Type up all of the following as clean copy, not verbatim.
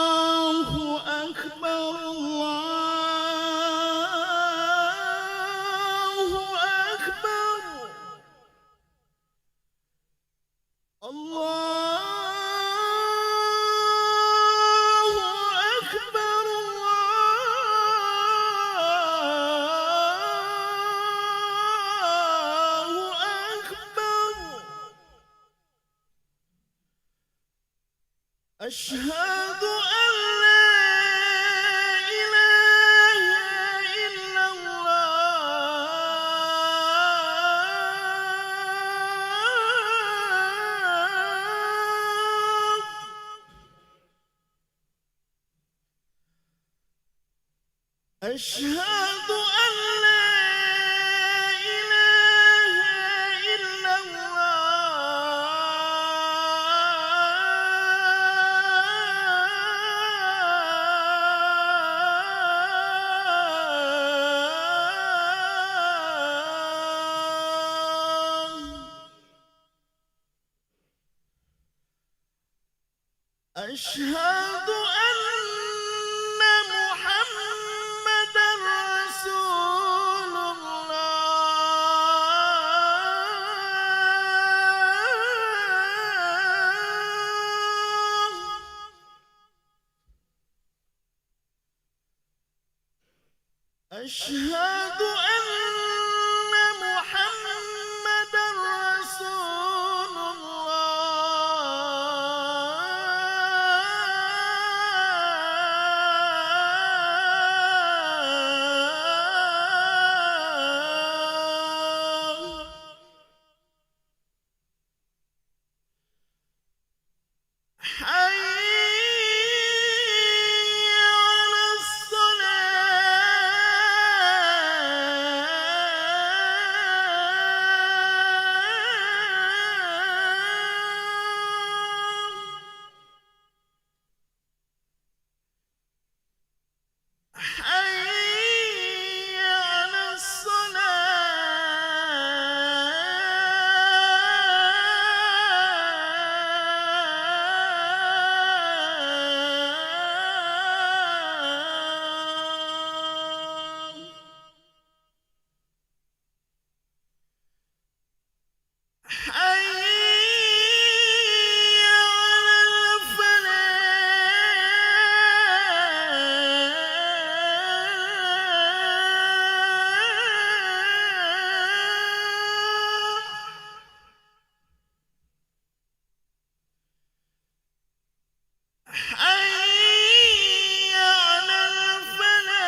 الله أكبر الله أكبر الله أكبر الله أكبر أشهد أن لا إله إلا الله أشهد أن لا إله إلا الله أشهد أن محمدا رسول الله أشهد أن محمدا رسول الله حي على الصلاة حي على الصلاة حي على الفلاح حي على الفلاح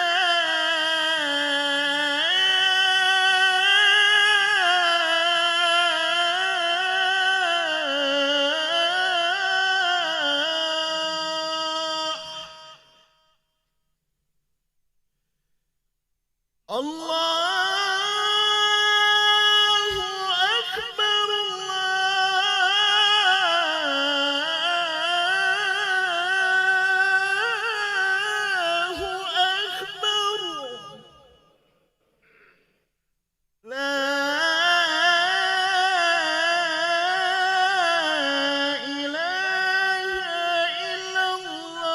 الله أكبر الله أكبر لا إله إلا الله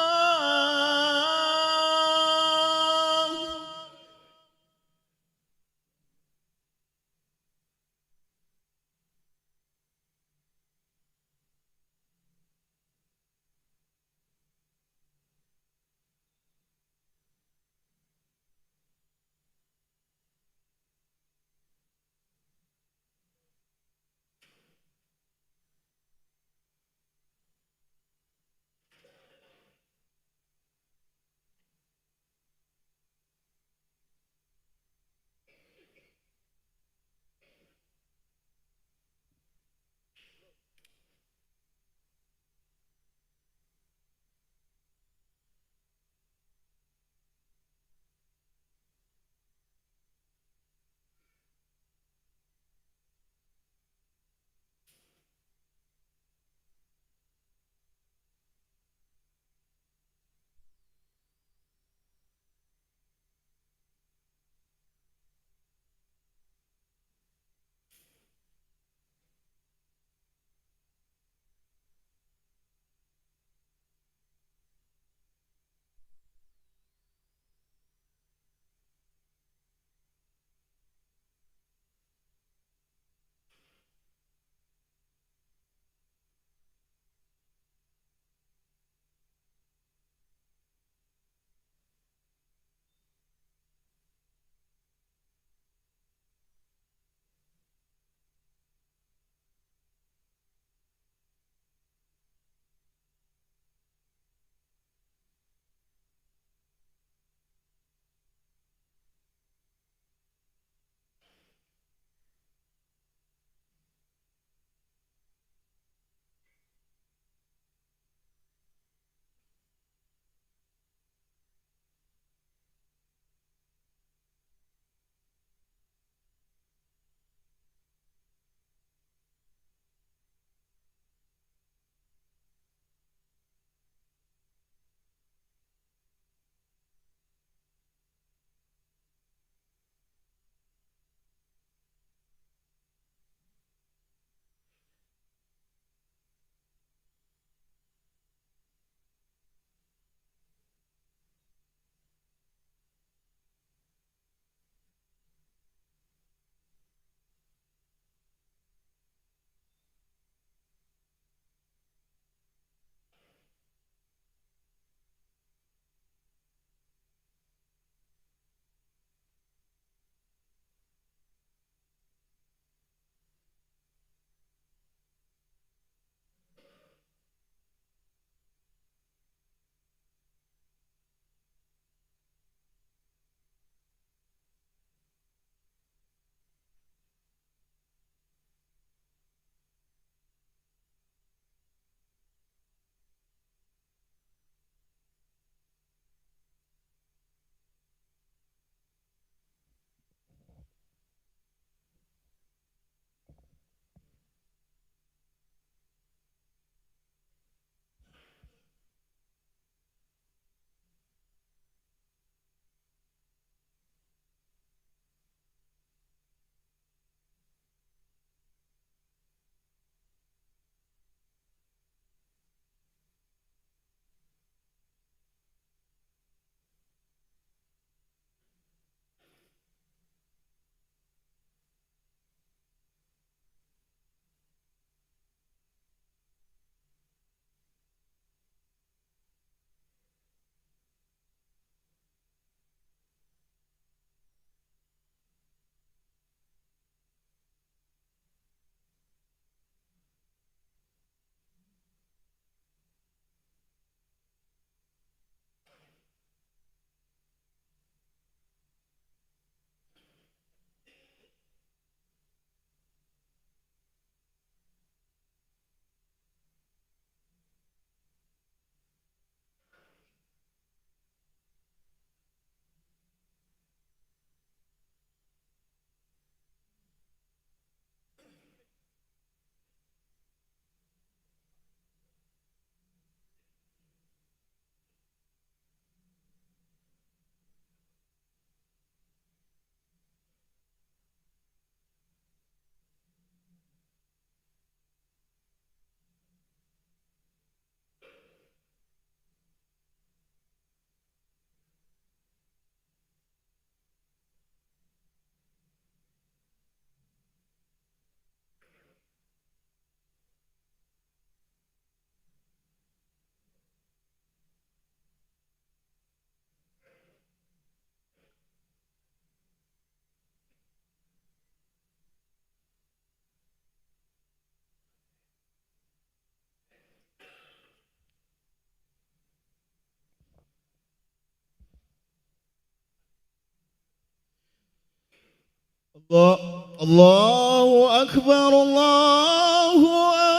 الله الله أكبر الله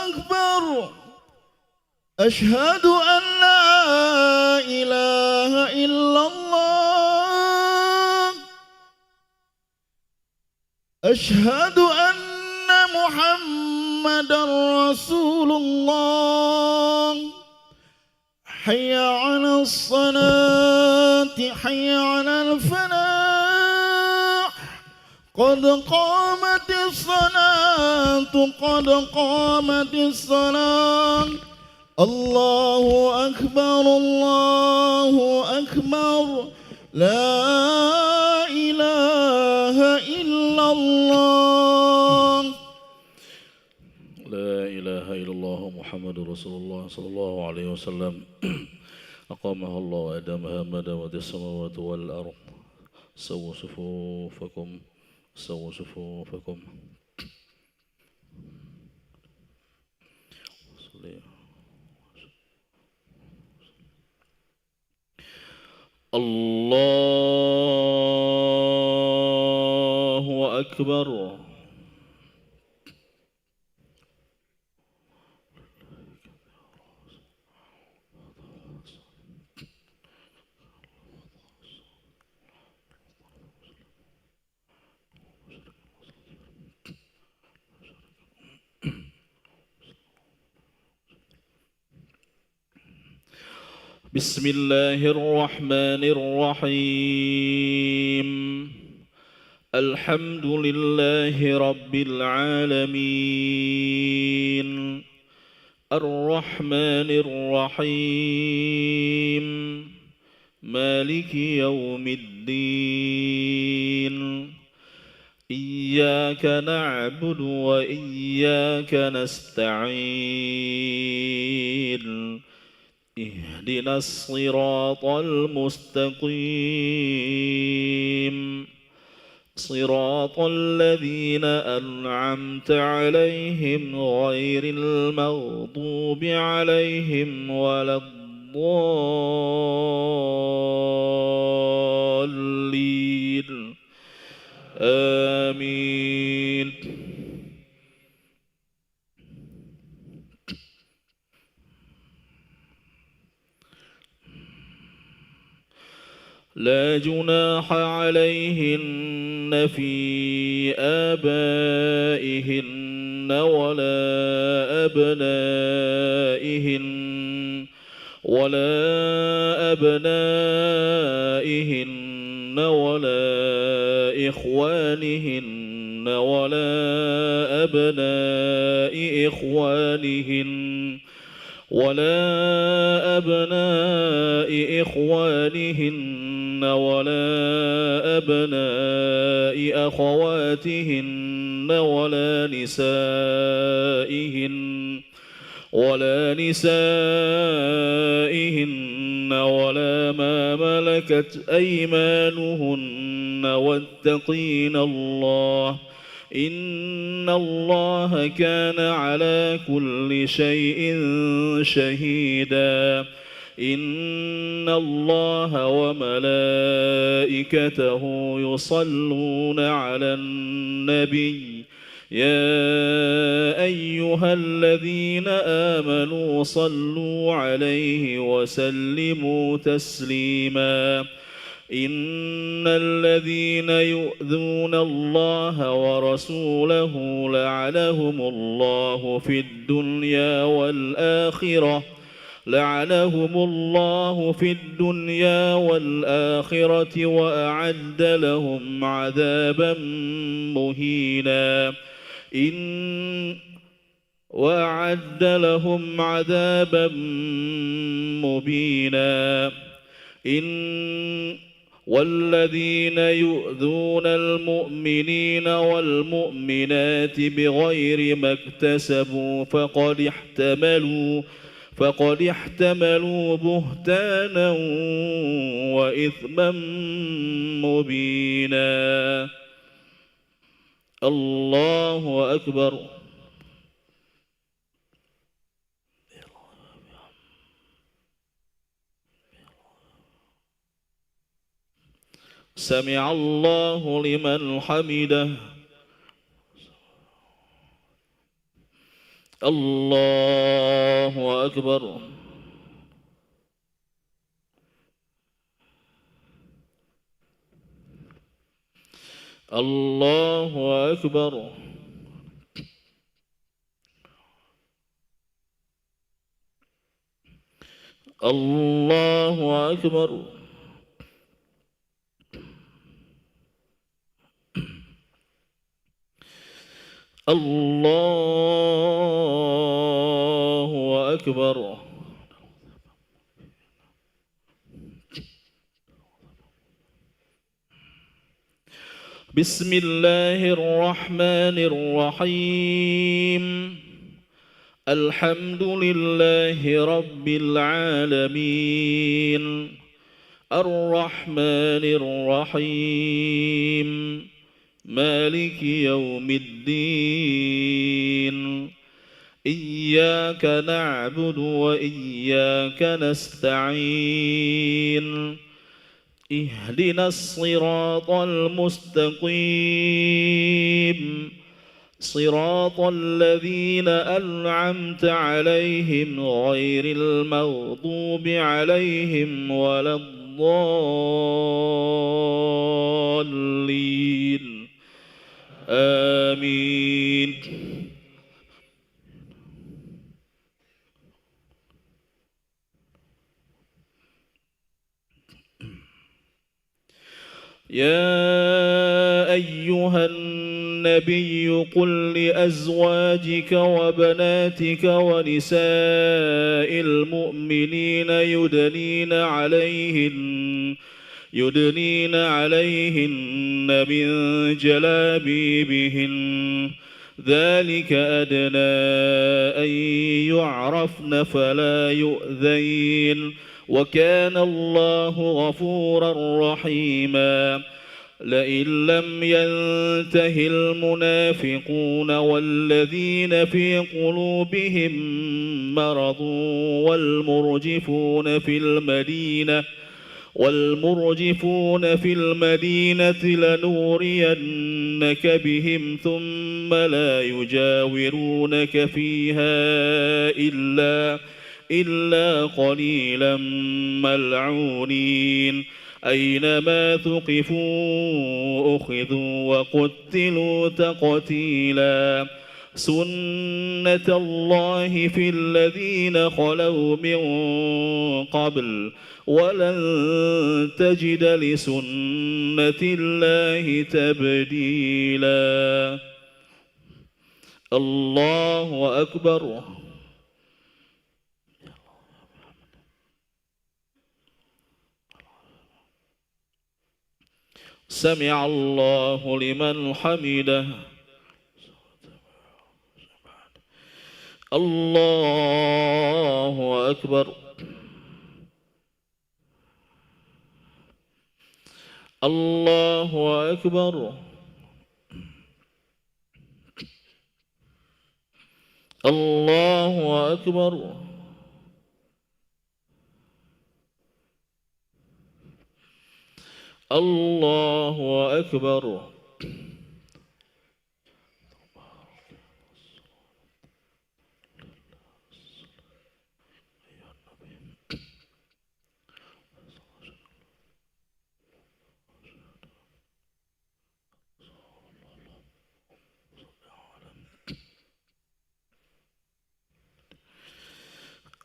أكبر أشهد أن لا إله إلا الله أشهد أن محمدا رسول الله حي على الصلاة حي على الفلاح قد قامت الصلاة قد قامت الصلاة الله أكبر الله أكبر لا إله إلا الله لا إله إلا الله محمد رسول الله صلى الله عليه وسلم أقامها الله وأدامها ما دامت السماوات والأرض سووا صفوفكم سووا صفوفكم الله أكبر بسم الله الرحمن الرحيم الحمد لله رب العالمين الرحمن الرحيم مالك يوم الدين إياك نعبد وإياك نستعين اهدنا الصراط المستقيم صراط الذين أنعمت عليهم غير المغضوب عليهم ولا الضالين آمين لا جناح عليهن في آبائهن ولا أبنائهن ولا إخوانهن ولا أبناء إخوانهن ولا أبناء أخواتهن ولا نسائهن ولا ما ملكت أيمانهن واتقين الله إن الله كان على كل شيء شهيدا إن الله وملائكته يصلون على النبي يا أيها الذين آمنوا صلوا عليه وسلموا تسليما إن الذين يؤذون الله ورسوله لعنهم الله في الدنيا والآخرة وأعد لهم عذابا مبينا والذين يؤذون المؤمنين والمؤمنات بغير ما اكتسبوا فقد احتملوا بهتانا وإثما مبينا الله أكبر سمع الله لمن حمده الله أكبر الله أكبر الله أكبر الله أكبر بسم الله الرحمن الرحيم الحمد لله رب العالمين الرحمن الرحيم مالك يوم الدين إياك نعبد وإياك نستعين اهدنا الصراط المستقيم صراط الذين أنعمت عليهم غير المغضوب عليهم ولا الضالين آمين يا أيها النبي قل لأزواجك وبناتك ونساء المؤمنين يدنين عليهن من جلابيبهن ذلك أدنى أن يعرفن فلا يؤذين وكان الله غفورا رحيما لئن لم ينته المنافقون والذين في قلوبهم مرض والمرجفون في المدينة لنورينك بهم ثم لا يجاورونك فيها إلا قليلا ملعونين أينما ثقفوا أخذوا وقتلوا تقتيلا سنة الله في الذين خلوا من قبل ولن تجد لسنة الله تبديلا الله أكبر سمع الله لمن حمده الله أكبر الله أكبر الله أكبر الله أكبر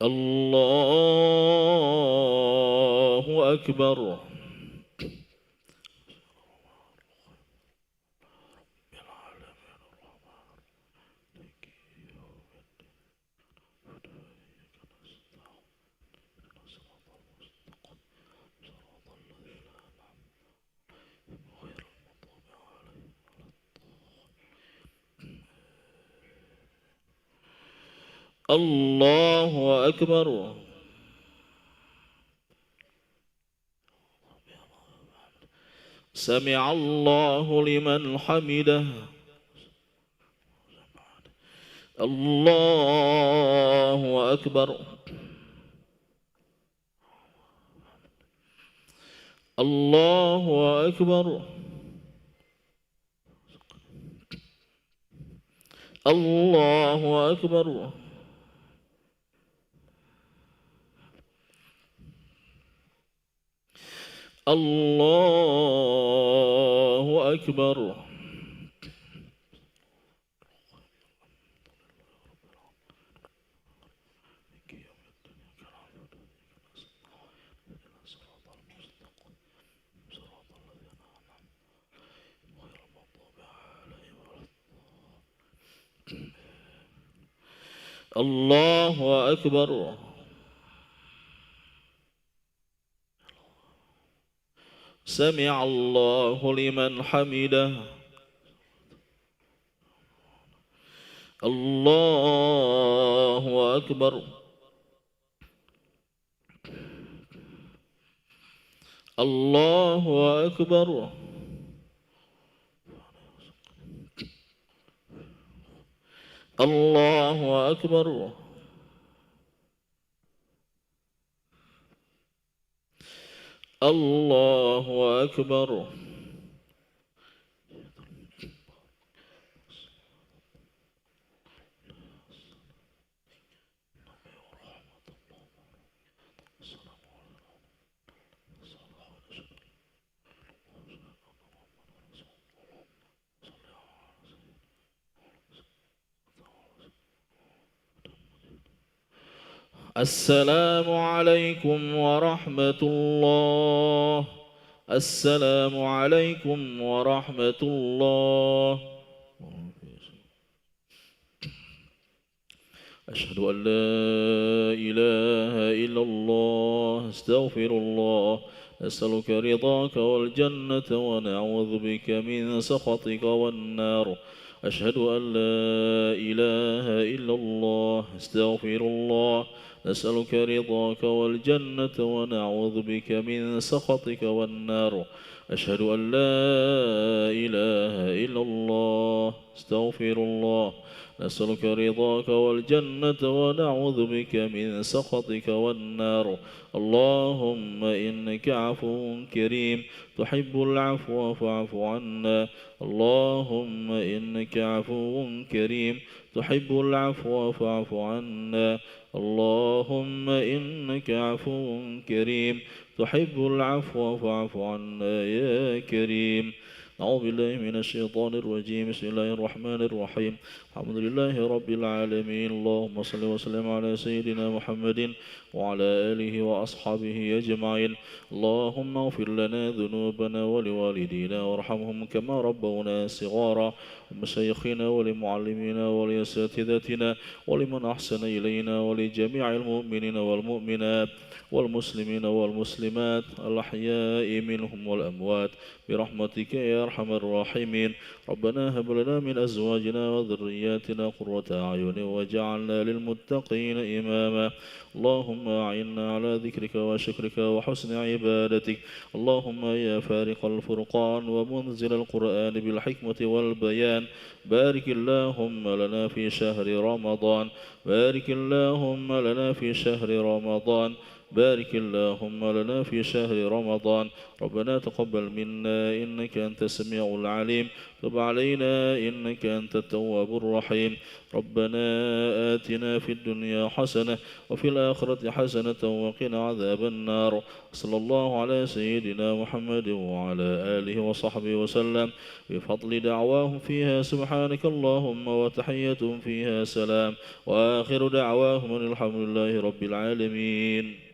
الله أكبر الله أكبر سمع الله لمن حمده الله أكبر الله أكبر الله أكبر الله أكبر الله أكبر سمع الله لمن حمده الله أكبر الله أكبر الله أكبر الله أكبر السلام عليكم ورحمة الله السلام عليكم ورحمة الله أشهد أن لا إله إلا الله استغفر الله نسألك رضاك والجنة ونعوذ بك من سخطك والنار أشهد أن لا إله إلا الله استغفر الله نسألك رضاك والجنة ونعوذ بك من سخطك والنار أشهد أن لا إله إلا الله استغفر الله نسألك رضاك والجنة ونعوذ بك من سخطك والنار اللهم إنك عفو كريم تحب العفو فاعف عنا اللهم إنك عفو كريم تحب العفو فاعف عنا اللهم إنك عفو كريم تحب العفو فاعف عنا يا كريم أعوذ بالله من الشيطان الرجيم بسم الله الرحمن الرحيم الحمد لله رب العالمين اللهم صل وسلم على سيدنا محمد وعلى آله وأصحابه أجمعين اللهم اغفر لنا ذنوبنا ولوالدينا وارحمهم كما ربونا صغارا ومشايخنا ولمعلمينا ولأساتذتنا ولمن أحسن إلينا ولجميع المؤمنين والمؤمنات والمسلمين والمسلمات الأحياء منهم والأموات برحمتك يا أرحم الراحمين ربنا هب لنا من أزواجنا وذرياتنا قرة أعين واجعلنا للمتقين إماما اللهم أعنا على ذكرك وشكرك وحسن عبادتك اللهم يا فارق الفرقان ومنزل القرآن بالحكمة والبيان بارك اللهم لنا في شهر رمضان بارك اللهم لنا في شهر رمضان بارك اللهم لنا في شهر رمضان ربنا تقبل منا إنك أنت السميع العليم تب علينا إنك أنت التواب الرحيم ربنا آتنا في الدنيا حسنة وفي الآخرة حسنة وقنا عذاب النار صلى الله على سيدنا محمد وعلى آله وصحبه وسلم بفضل دعواهم فيها سبحانك اللهم وتحيتهم فيها سلام وآخر دعواهم أن الحمد لله رب العالمين.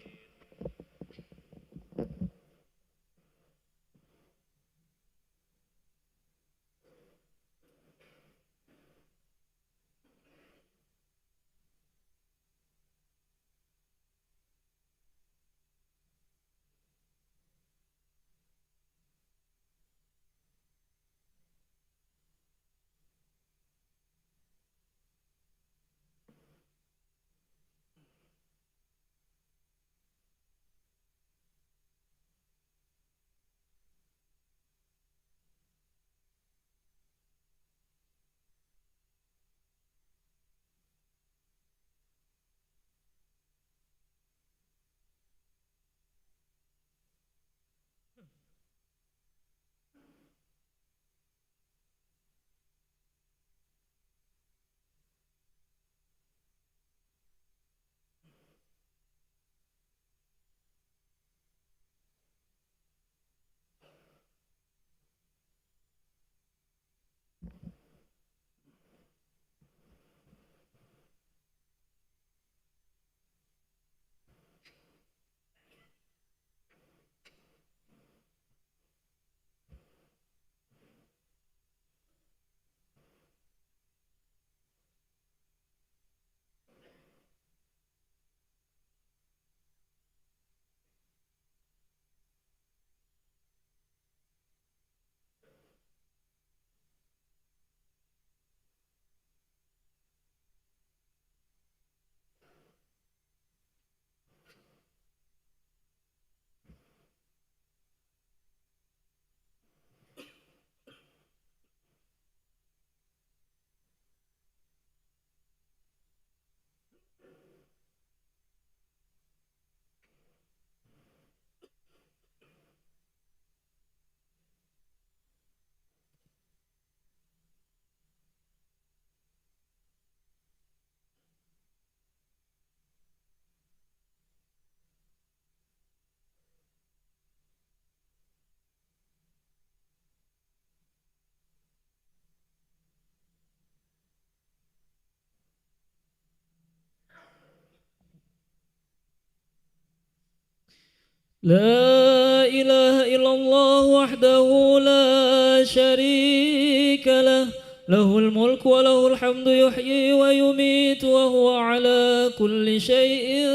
لا إله إلا الله وحده لا شريك له له الملك وله الحمد يحيي ويميت وهو على كل شيء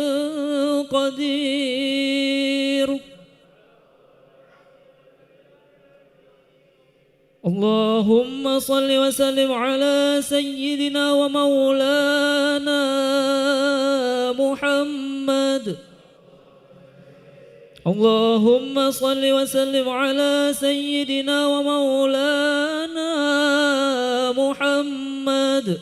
قدير. اللهم صل وسلم على سيدنا ومولانا محمد. اللهم صل وسلم على سيدنا ومولانا محمد.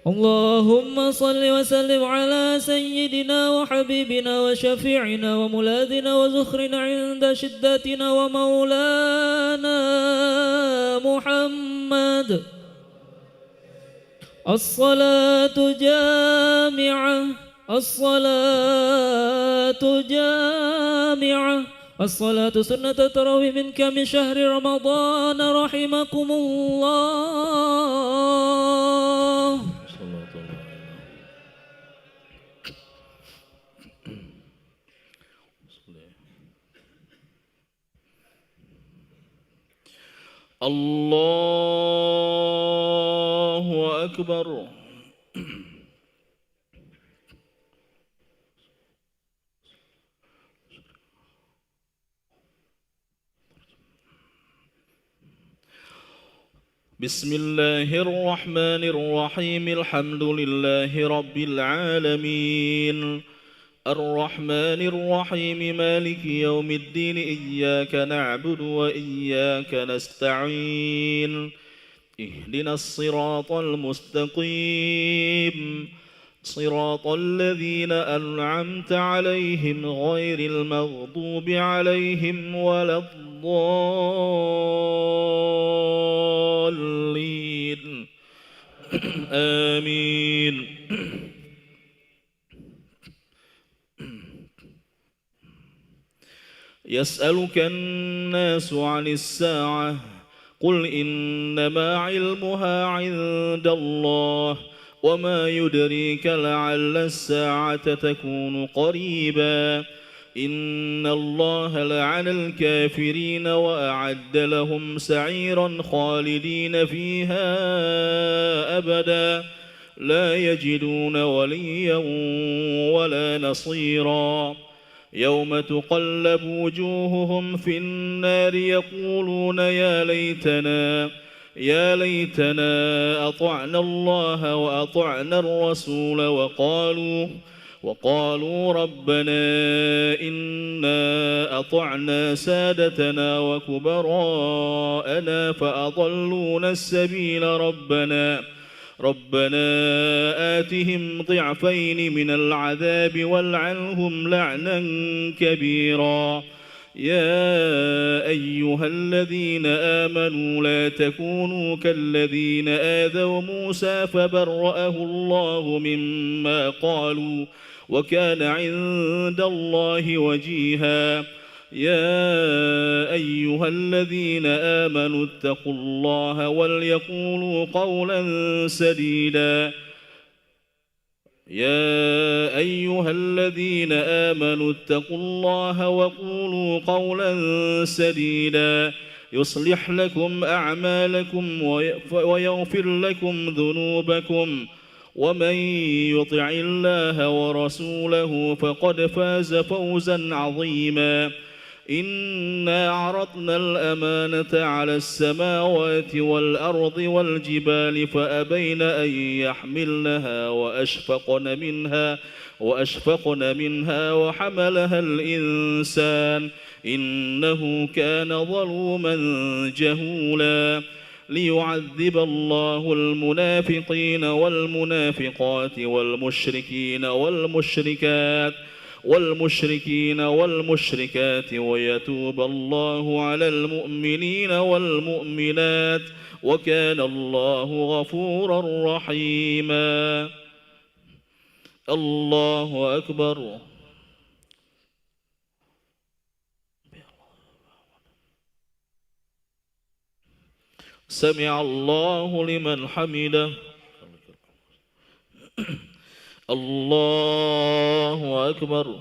اللهم صل وسلم على سيدنا وحبيبنا وشفيعنا وملاذنا وزخرنا عند شدتنا ومولانا محمد. الصلاة جامعة الصلاة جامعة الصلاة سنة التراويح منك من شهر رمضان رحمكم الله. الله أكبر. بسم الله الرحمن الرحيم. الحمد لله رب العالمين الرحمن الرحيم مالك يوم الدين إياك نعبد وإياك نستعين اهدنا الصراط المستقيم صراط الذين أنعمت عليهم غير المغضوب عليهم ولا الضالين آمين. يسألك الناس عن الساعة قل إنما علمها عند الله وما يدريك لعل الساعة تكون قريبا إن الله لعن الكافرين وأعد لهم سعيرا خالدين فيها أبدا لا يجدون وليا ولا نصيرا يوم تقلب وجوههم في النار يقولون يا ليتنا أطعنا الله وأطعنا الرسول وقالوا ربنا إنا أطعنا سادتنا وكبراءنا فأضلونا السبيل ربنا آتهم ضعفين من العذاب والعنهم لعنا كبيرا يا أيها الذين آمنوا لا تكونوا كالذين آذوا موسى فبرأه الله مما قالوا وكان عند الله وجيها يا أيها الذين آمنوا اتقوا الله وليقولوا قولا سديدا يا أيها الذين آمنوا اتقوا الله وقولوا قولا سديدا يصلح لكم أعمالكم ويغفر لكم ذنوبكم ومن يطع الله ورسوله فقد فاز فوزا عظيما إنا عرضنا الأمانة على السماوات والأرض والجبال فأبين أن يحملنها وأشفقن منها وحملها الإنسان إنه كان ظلوما جهولا ليعذب الله المنافقين والمنافقات والمشركين والمشركات ويتوب الله على المؤمنين والمؤمنات وكان الله غفورا رحيما. الله أكبر. سمع الله لمن حمده. الله أكبر.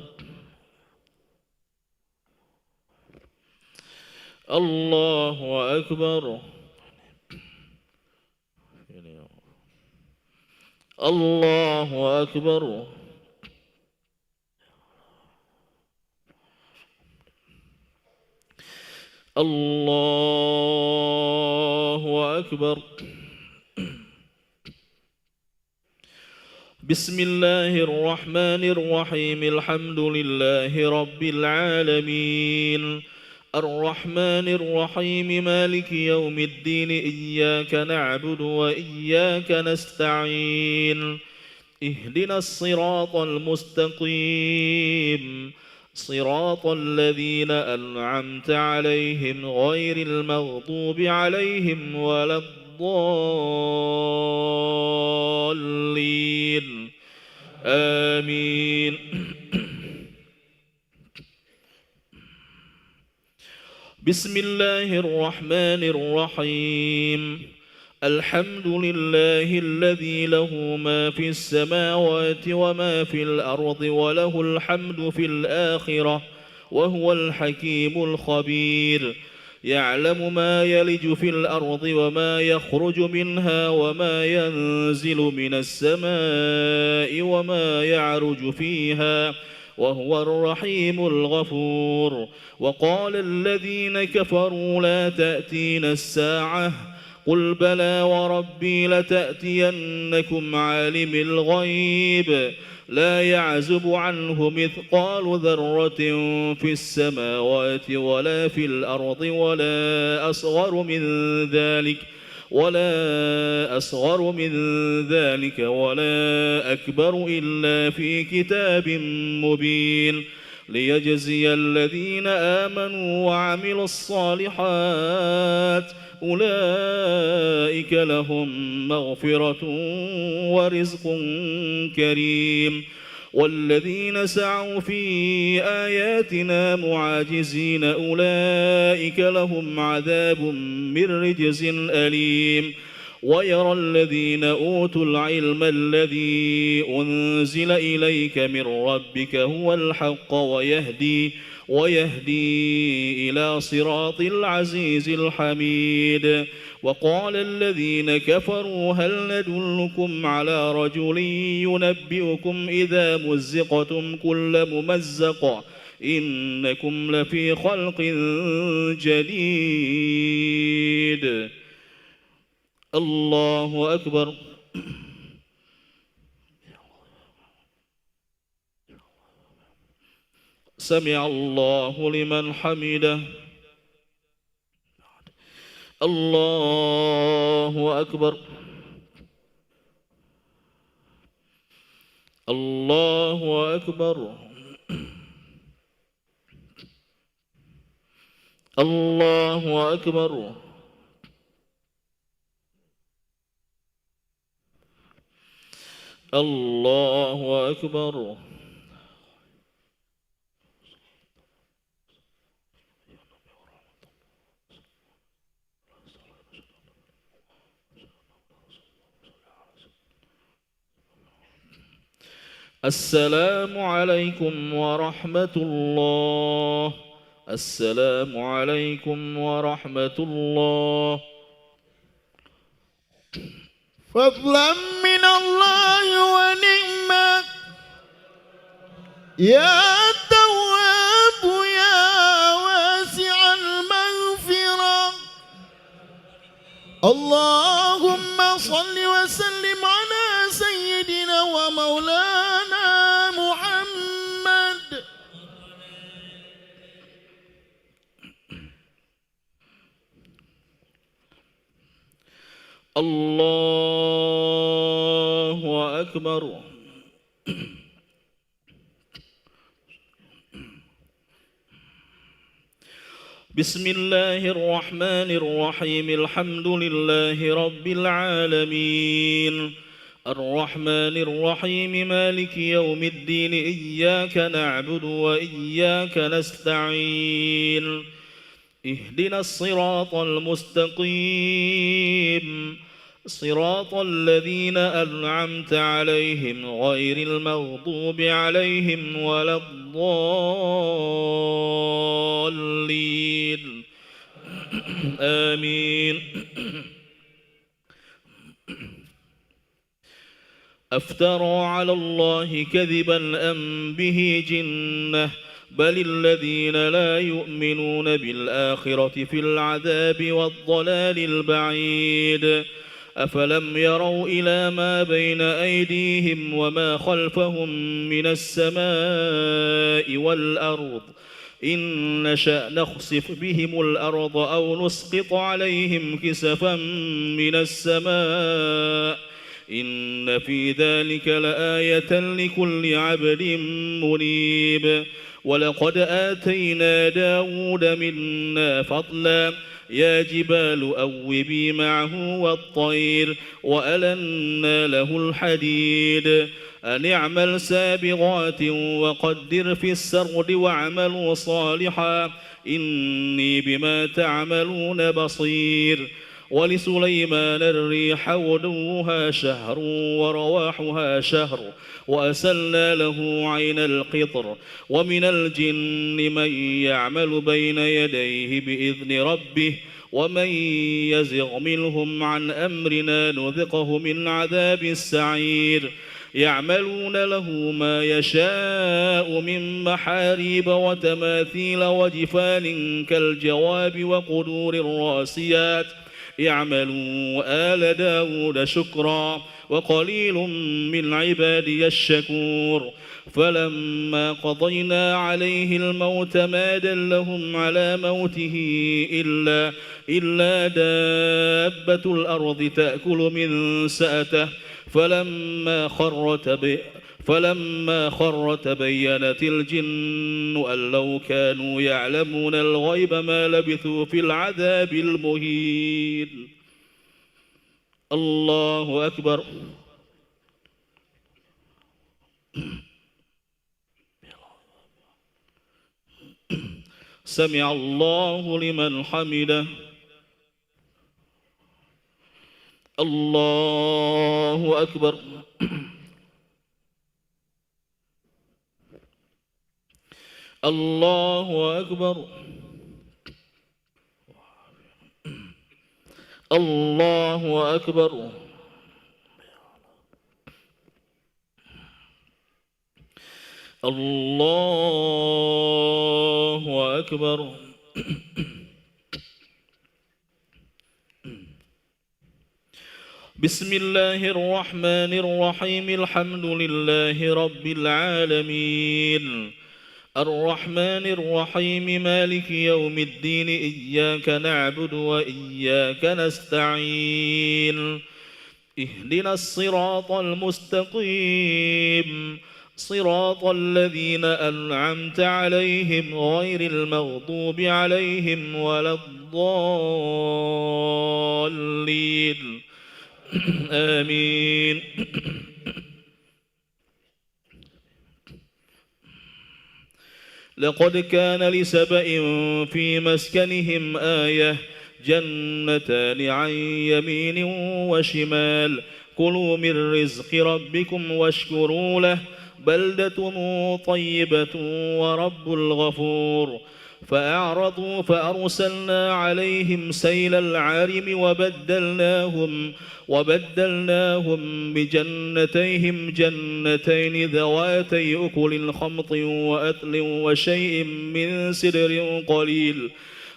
الله أكبر. الله أكبر. الله أكبر. بسم الله الرحمن الرحيم. الحمد لله رب العالمين الرحمن الرحيم مالك يوم الدين إياك نعبد وإياك نستعين اهدنا الصراط المستقيم صراط الذين أنعمت عليهم غير المغضوب عليهم ولا الضالين آمين. بسم الله الرحمن الرحيم. الحمد لله الذي له ما في السماوات وما في الأرض وله الحمد في الآخرة وهو الحكيم الخبير. يعلم ما يلج في الأرض وما يخرج منها وما ينزل من السماء وما يعرج فيها وهو الرحيم الغفور. وقال الذين كفروا لا تأتينا الساعة قل بلى وربي لتأتينكم عالم الغيب لا يعزب عنه مثقال ذرة في السماوات ولا في الأرض ولا أصغر من ذلك ولا أكبر إلا في كتاب مبين ليجزي الذين آمنوا وعملوا الصالحات أولئك لهم مغفرة ورزق كريم. والذين سعوا في آياتنا معاجزين أولئك لهم عذاب من رجز أليم. ويرى الذين أوتوا العلم الذي أنزل إليك من ربك هو الحق ويهدي إلى صراط العزيز الحميد. وقال الذين كفروا هل ندلكم على رجل ينبئكم إذا مزقتم كل ممزق إنكم لفي خلق جديد. الله أكبر. سمع الله لمن حمده. الله أكبر. الله أكبر. الله أكبر. الله أكبر. السلام عليكم ورحمة الله. السلام عليكم ورحمة الله. فضلا من الله ونعمة يا تواب يا واسع المغفرة. اللهم صل وسلم على سيدنا ومولانا محمد. الله أكبر. بسم الله الرحمن الرحيم. الحمد لله رب العالمين الرحمن الرحيم مالك يوم الدين إياك نعبد وإياك نستعين اهدنا الصراط المستقيم صراط الذين أنعمت عليهم غير المغضوب عليهم ولا الضالين آمين. أفترى على الله كذبا أم به جنة بل الذين لا يؤمنون بالآخرة في العذاب والضلال البعيد. أفلم يروا إلى ما بين أيديهم وما خلفهم من السماء والأرض إن نشأ نخسف بهم الأرض أو نسقط عليهم كسفا من السماء إن في ذلك لآية لكل عبد منيب. ولقد آتينا داود منا فضلا يا جبال أوبي معه والطير وألنا له الحديد أن اعمل سابغات وقدر في السرد واعملوا صالحا إني بما تعملون بصير. ولسليمان الريح غدوها شهر ورواحها شهر وأسلنا له عين القطر ومن الجن من يعمل بين يديه بإذن ربه ومن يزغ منهم عن أمرنا نذقه من عذاب السعير. يعملون له ما يشاء من محاريب وتماثيل وجفان كالجواب وقدور الراسيات اعملوا آل داود شكرا وقليل من عبادي الشكور. فلما قضينا عليه الموت ما دلهم على موته إلا دابة الأرض تأكل من سأته فلما خر تبينت الجن أن لو كانوا يعلمون الغيب ما لبثوا في العذاب المهين. الله أكبر. سمع الله لمن حمده. الله أكبر. الله أكبر. الله أكبر. الله أكبر. بسم الله الرحمن الرحيم الحمد لله رب العالمين الرحمن الرحيم مالك يوم الدين إياك نعبد وإياك نستعين اهدنا الصراط المستقيم صراط الذين أنعمت عليهم غير المغضوب عليهم ولا الضالين آمين. لقد كان لسبإ في مسكنهم آية جنتان عن يمين وشمال كلوا من رزق ربكم واشكروا له بلدة طيبة ورب الغفور. فأعرضوا فأرسلنا عليهم سيل العارم وبدلناهم بجنتيهم جنتين ذواتي أكل خمط وأثل وشيء من سدر قليل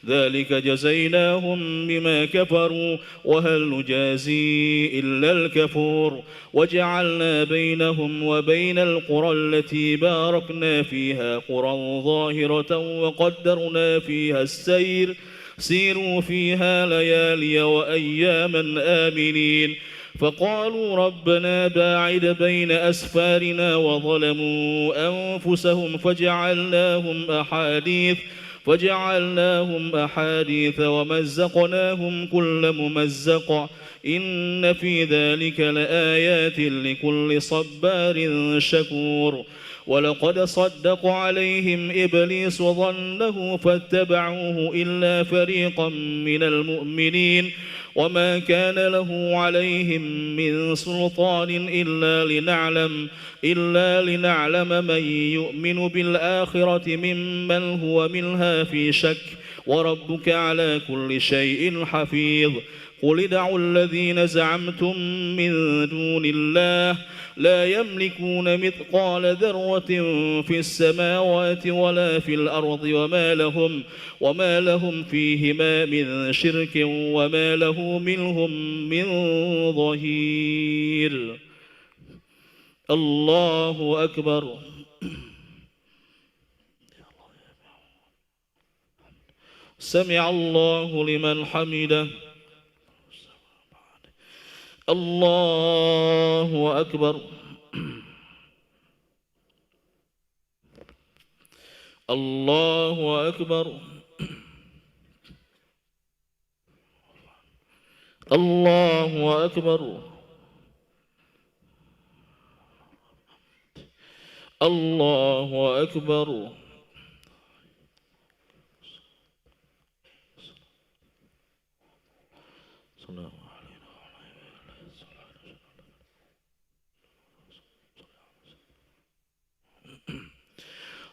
ذلك جزيناهم بما كفروا وهل نجازي إلا الكفور. وجعلنا بينهم وبين القرى التي باركنا فيها قرى ظاهرة وقدرنا فيها السير سيروا فيها ليالي وأياما آمنين. فقالوا ربنا باعد بين أسفارنا وظلموا أنفسهم فجعلناهم أحاديث ومزقناهم كل ممزق إن في ذلك لآيات لكل صبار شكور. ولقد صدق عليهم إبليس ظنه فاتبعوه إلا فريقا من المؤمنين وما كان له عليهم من سلطان إلا لنعلم من يؤمن بالآخرة ممن هو منها في شك وربك على كل شيء حفيظ قل ادعوا الذين زعمتم من دون الله لا يملكون مثقال ذرة في السماوات ولا في الأرض وما لهم فيهما من شرك وما له منهم من ظهير. الله أكبر. سمع الله لمن حمده. الله أكبر. الله أكبر. الله أكبر. الله أكبر.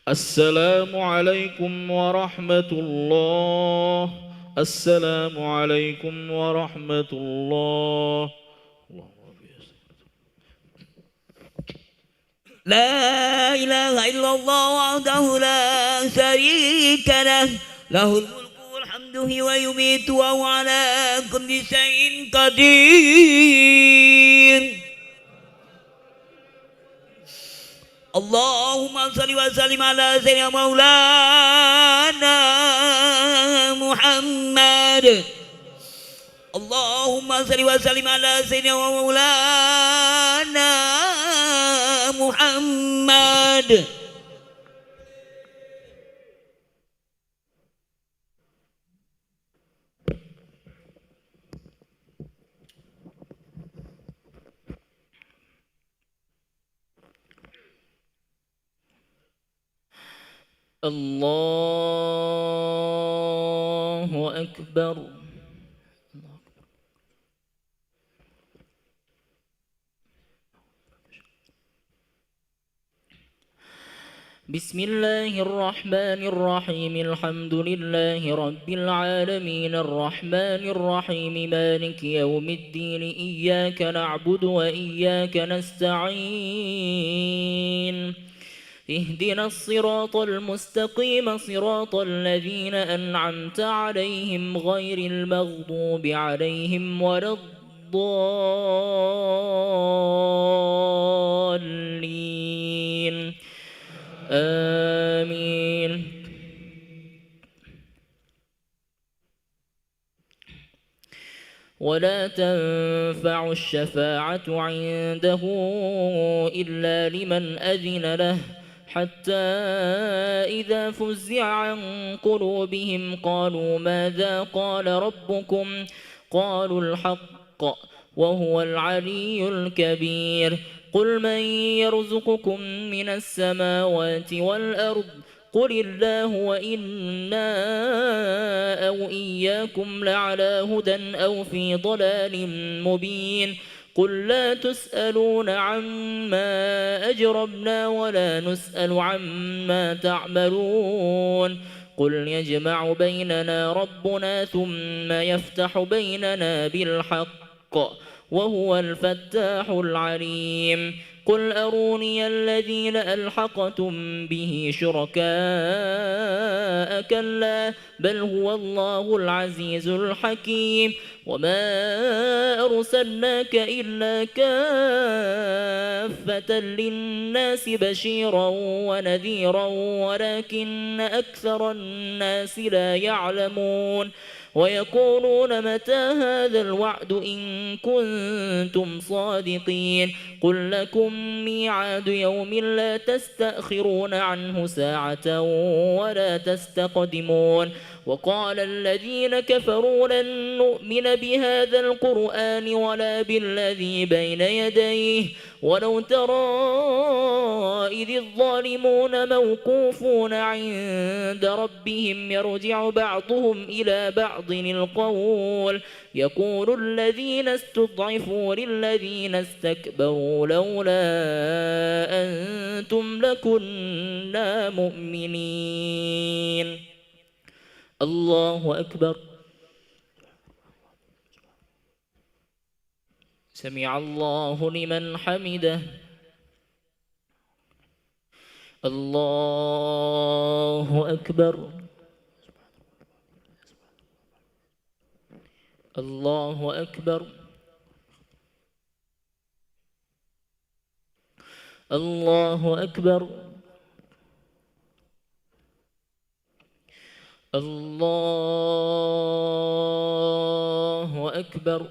السلام عليكم ورحمة الله. السلام عليكم ورحمة الله. لا إله إلا الله وحده لا شريك له له الملك والحمد ويميت وهو على كل شيء قدير. اللهم صل وسلم على سيدنا مولانا محمد. اللهم صل وسلم على سيدنا مولانا محمد. الله أكبر. بسم الله الرحمن الرحيم. الحمد لله رب العالمين الرحمن الرحيم مالك يوم الدين إياك نعبد وإياك نستعين اهدنا الصراط المستقيم صراط الذين أنعمت عليهم غير المغضوب عليهم ولا الضالين آمين. ولا تنفع الشفاعة عنده إلا لمن أذن له حتى إذا فزع عن قلوبهم قالوا ماذا قال ربكم قالوا الحق وهو العلي الكبير. قل من يرزقكم من السماوات والأرض قل الله وإنا أو إياكم لعلى هدى أو في ضلال مبين. قل لا تسألون عما أجرمنا ولا نسأل عما تعملون. قل يجمع بيننا ربنا ثم يفتح بيننا بالحق وهو الفتاح العليم. قل أروني الذين ألحقتم به شركاء كلا بل هو الله العزيز الحكيم. وما أرسلناك إلا كافة للناس بشيرا ونذيرا ولكن أكثر الناس لا يعلمون. ويقولون متى هذا الوعد إن كنتم صادقين. قل لكم ميعاد يوم لا تستأخرون عنه ساعة ولا تستقدمون. وقال الذين كفروا لن نؤمن بهذا القرآن ولا بالذي بين يديه ولو ترى إذ الظالمون موقوفون عند ربهم يرجع بعضهم إلى بعض القول يقول الذين استضعفوا للذين استكبروا لولا أنتم لكنا مؤمنين. الله أكبر. سمع الله لمن حمده. الله أكبر. الله أكبر. الله أكبر. الله أكبر.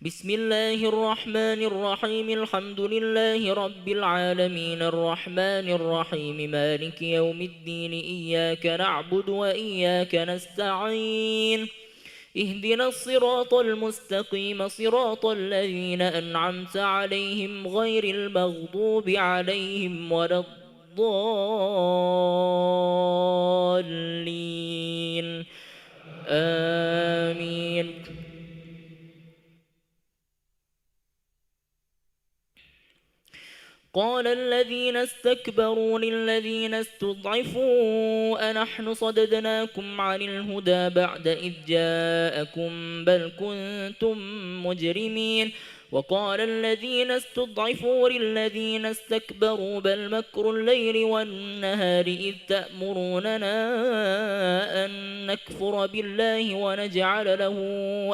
بسم الله الرحمن الرحيم. الحمد لله رب العالمين الرحمن الرحيم مالك يوم الدين إياك نعبد وإياك نستعين اهدنا الصراط المستقيم صراط الذين أنعمت عليهم غير المغضوب عليهم ولا الضالين آمين. قال الذين استكبروا للذين استضعفوا أنحن صددناكم عن الهدى بعد إذ جاءكم بل كنتم مجرمين. وقال الذين استضعفوا للذين استكبروا بل مكر الليل والنهار إذ تأمروننا أن نكفر بالله ونجعل له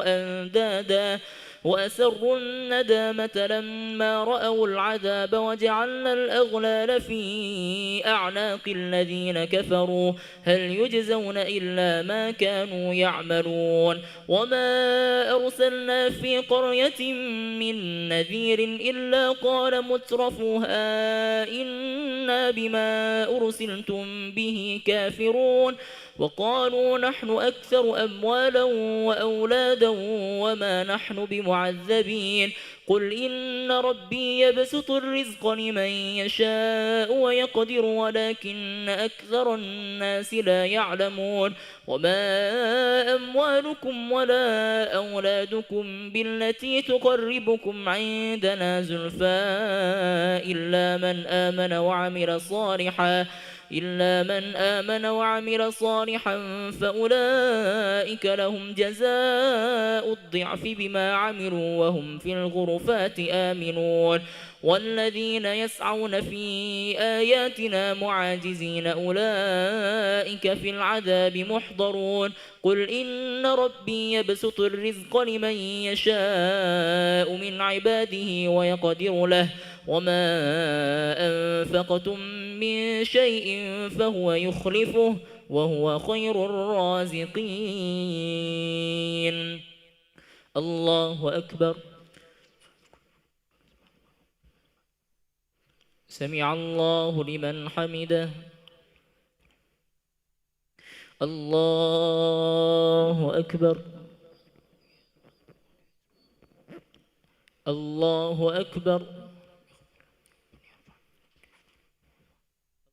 أندادا وأسروا الندامة لما رأوا العذاب وجعلنا الأغلال في أعناق الذين كفروا هل يجزون إلا ما كانوا يعملون. وما أرسلنا في قرية من نذير إلا قال مترفوها إنا بما أرسلتم به كافرون. وقالوا نحن أكثر أموالا وأولادا وما نحن بمعذبين. قل إن ربي يبسط الرزق لمن يشاء ويقدر ولكن أكثر الناس لا يعلمون. وما أموالكم ولا أولادكم بالتي تقربكم عندنا زلفى إلا من آمن وعمل صالحا فأولئك لهم جزاء الضعف بما عملوا وهم في الغرفات آمنون. والذين يسعون في آياتنا معاجزين أولئك في العذاب محضرون. قل إن ربي يبسط الرزق لمن يشاء من عباده ويقدر له وما أنفقتم من شيء فهو يخلفه وهو خير الرازقين. الله أكبر. سمع الله لمن حمده. الله أكبر. الله أكبر.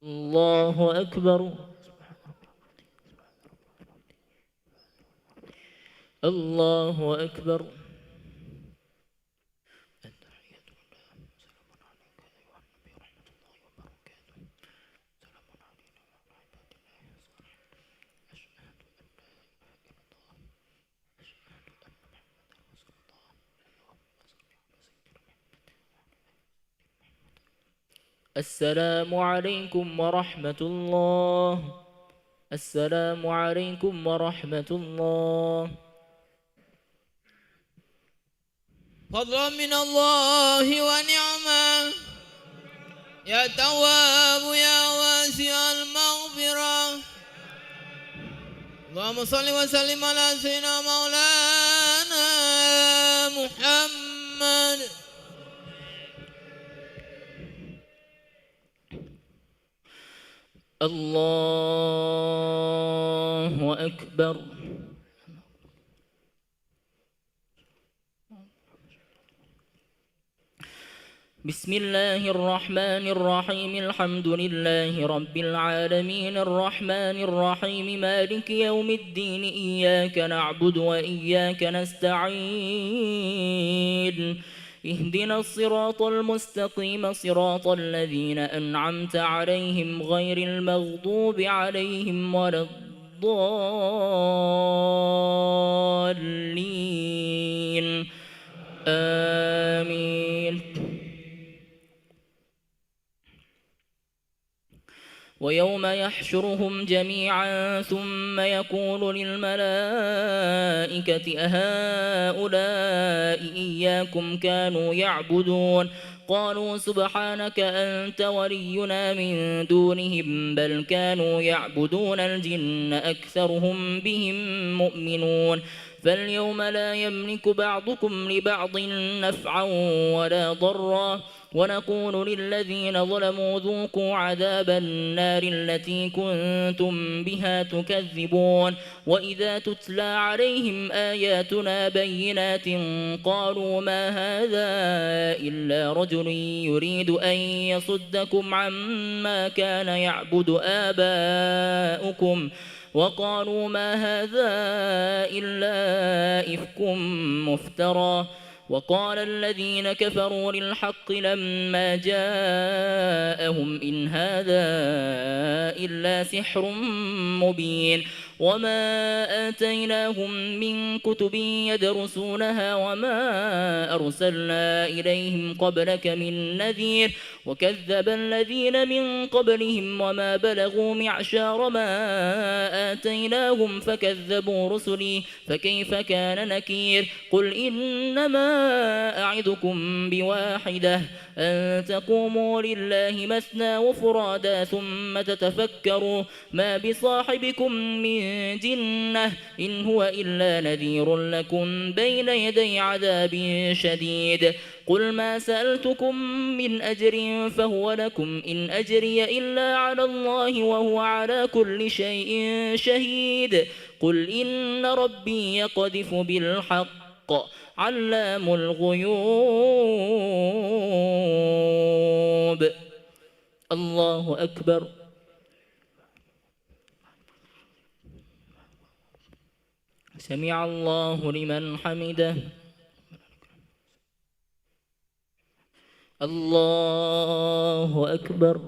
الله أكبر. الله أكبر. السلام عليكم ورحمة الله. السلام عليكم ورحمة الله. فضلا من الله ونعمة يا تواب يا واسع المغفرة. اللهم صل وسلم على سيدنا مولانا محمد. الله أكبر. بسم الله الرحمن الرحيم. الحمد لله رب العالمين الرحمن الرحيم مالك يوم الدين إياك نعبد وإياك نستعين اهدنا الصراط المستقيم صراط الذين أنعمت عليهم غير المغضوب عليهم ولا الضالين آمين. ويوم يحشرهم جميعا ثم يقول للملائكة أهؤلاء إياكم كانوا يعبدون قالوا سبحانك أنت ولينا من دونهم بل كانوا يعبدون الجن أكثرهم بهم مؤمنون فاليوم لا يملك بعضكم لبعض نفعا ولا ضرا ونقول للذين ظلموا ذوقوا عذاب النار التي كنتم بها تكذبون وإذا تتلى عليهم آياتنا بينات قالوا ما هذا إلا رجل يريد أن يصدكم عما كان يعبد آباؤكم وقالوا ما هذا إلا إفك مفترى وقال الذين كفروا للحق لما جاءهم إن هذا إلا سحر مبين وما آتيناهم من كتب يدرسونها وما أرسلنا إليهم قبلك من نذير وكذب الذين من قبلهم وما بلغوا معشار ما آتيناهم فكذبوا رسلي فكيف كان نكير قل إنما أعدكم بواحدة أن تقوموا لله مثنى وفرادا ثم تتفكروا ما بصاحبكم من جنة إن هو إلا نذير لكم بين يدي عذاب شديد قل ما سألتكم من أجر فهو لكم إن أجري إلا على الله وهو على كل شيء شهيد قل إن ربي يقذف بالحق علام الغيوب الله أكبر سمع الله لمن حمده الله أكبر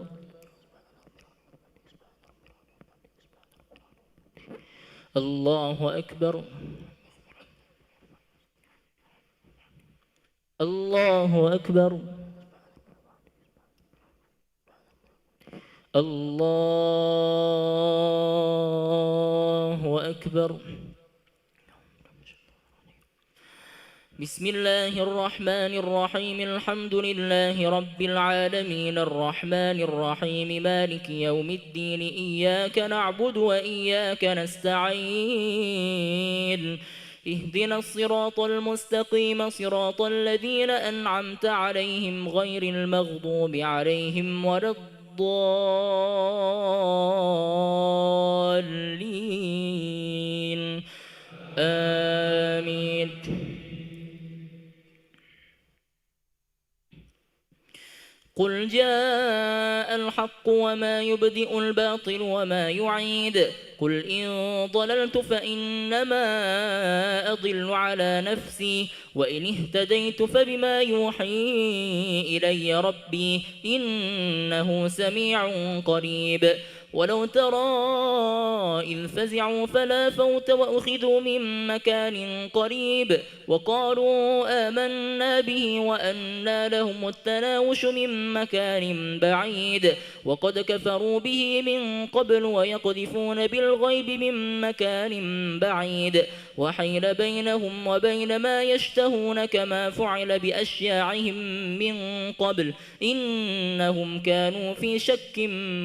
الله أكبر الله أكبر الله أكبر بسم الله الرحمن الرحيم الحمد لله رب العالمين الرحمن الرحيم مالك يوم الدين إياك نعبد وإياك نستعين اهدنا الصراط المستقيم صراط الذين أنعمت عليهم غير المغضوب عليهم ولا الضالين آمين. قل جاء الحق وما يبدئ الباطل وما يعيد قل إن ضللت فإنما أضل على نفسي وإن اهتديت فبما يوحي إلي ربي إنه سميع قريب ولو ترى إذ فزعوا فلا فوت وأخذوا من مكان قريب وقالوا آمنا به وأنى لهم التناوش من مكان بعيد وقد كفروا به من قبل ويقذفون بالغيب من مكان بعيد وحيل بينهم وبين ما يشتهون كما فعل بأشياعهم من قبل إنهم كانوا في شك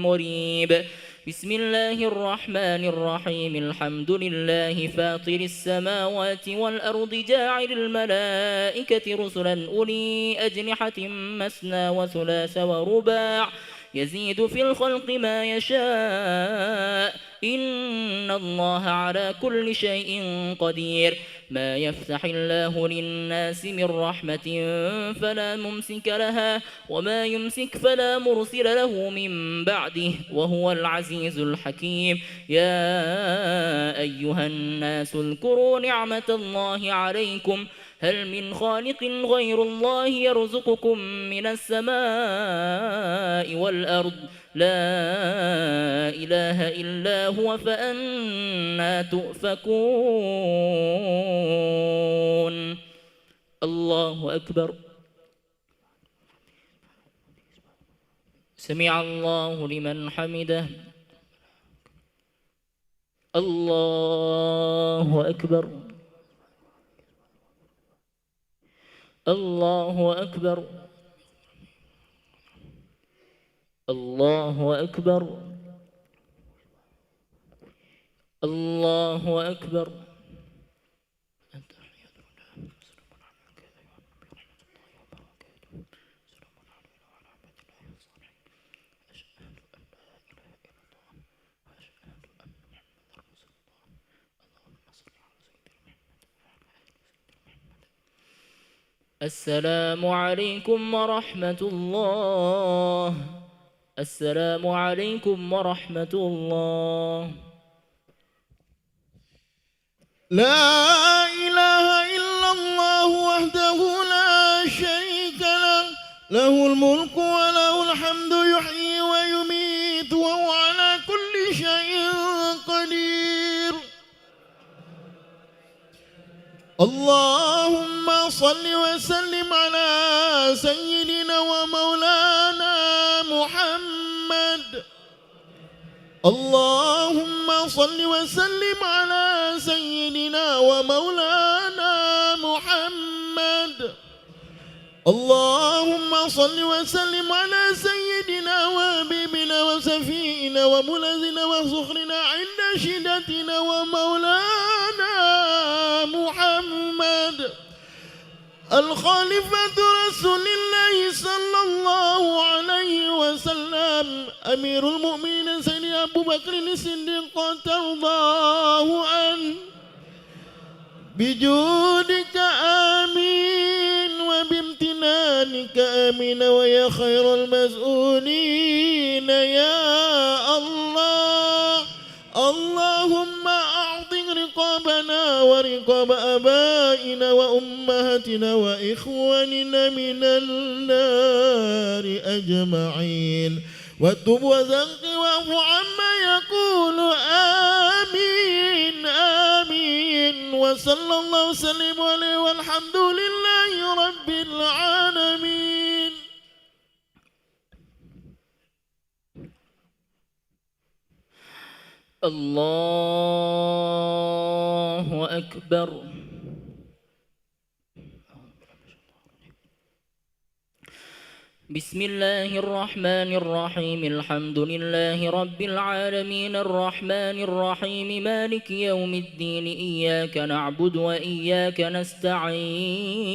مريب بسم الله الرحمن الرحيم الحمد لله فاطر السماوات والأرض جاعل الملائكة رسلا أولي أجنحة مثنى وثلاث ورباع يزيد في الخلق ما يشاء إن الله على كل شيء قدير ما يفتح الله للناس من رحمة فلا ممسك لها وما يمسك فلا مرسل له من بعده وهو العزيز الحكيم يا أيها الناس اذكروا نعمة الله عليكم هل من خالق غير الله يرزقكم من السماء والأرض لا إله إلا هو فأنا تؤفكون الله أكبر سمع الله لمن حمده الله أكبر الله أكبر الله أكبر الله أكبر السلام عليكم ورحمة الله السلام عليكم ورحمة الله لا إله إلا الله وحده لا شريك له له الملك وله الحمد يحيي ويميت وهو على كل شيء قدير اللهم صل وسلم على سيدنا ومولانا محمد اللهم صل وسلم على سيدنا ومولانا محمد اللهم صل وسلم على سيدنا وحبيبنا وسفينا وملذنا وسخرنا عند شدتنا ومولانا محمد الخليفة رسول الله صلى الله عليه وسلم أمير المؤمنين سيدنا أبو بكر الصديق ترضاه عنه بجودك آمين وبامتنانك آمين ويا خير المسؤولين يا الله اللهم أعطي رقابنا ورقاب آبائنا وأمهاتنا وإخواننا من النار أجمعين وتب وزكي واعف عما يقول آمين آمين وصلى الله وسلم عليه والحمد لله رب العالمين. الله أكبر بسم الله الرحمن الرحيم الحمد لله رب العالمين الرحمن الرحيم مالك يوم الدين إياك نعبد وإياك نستعين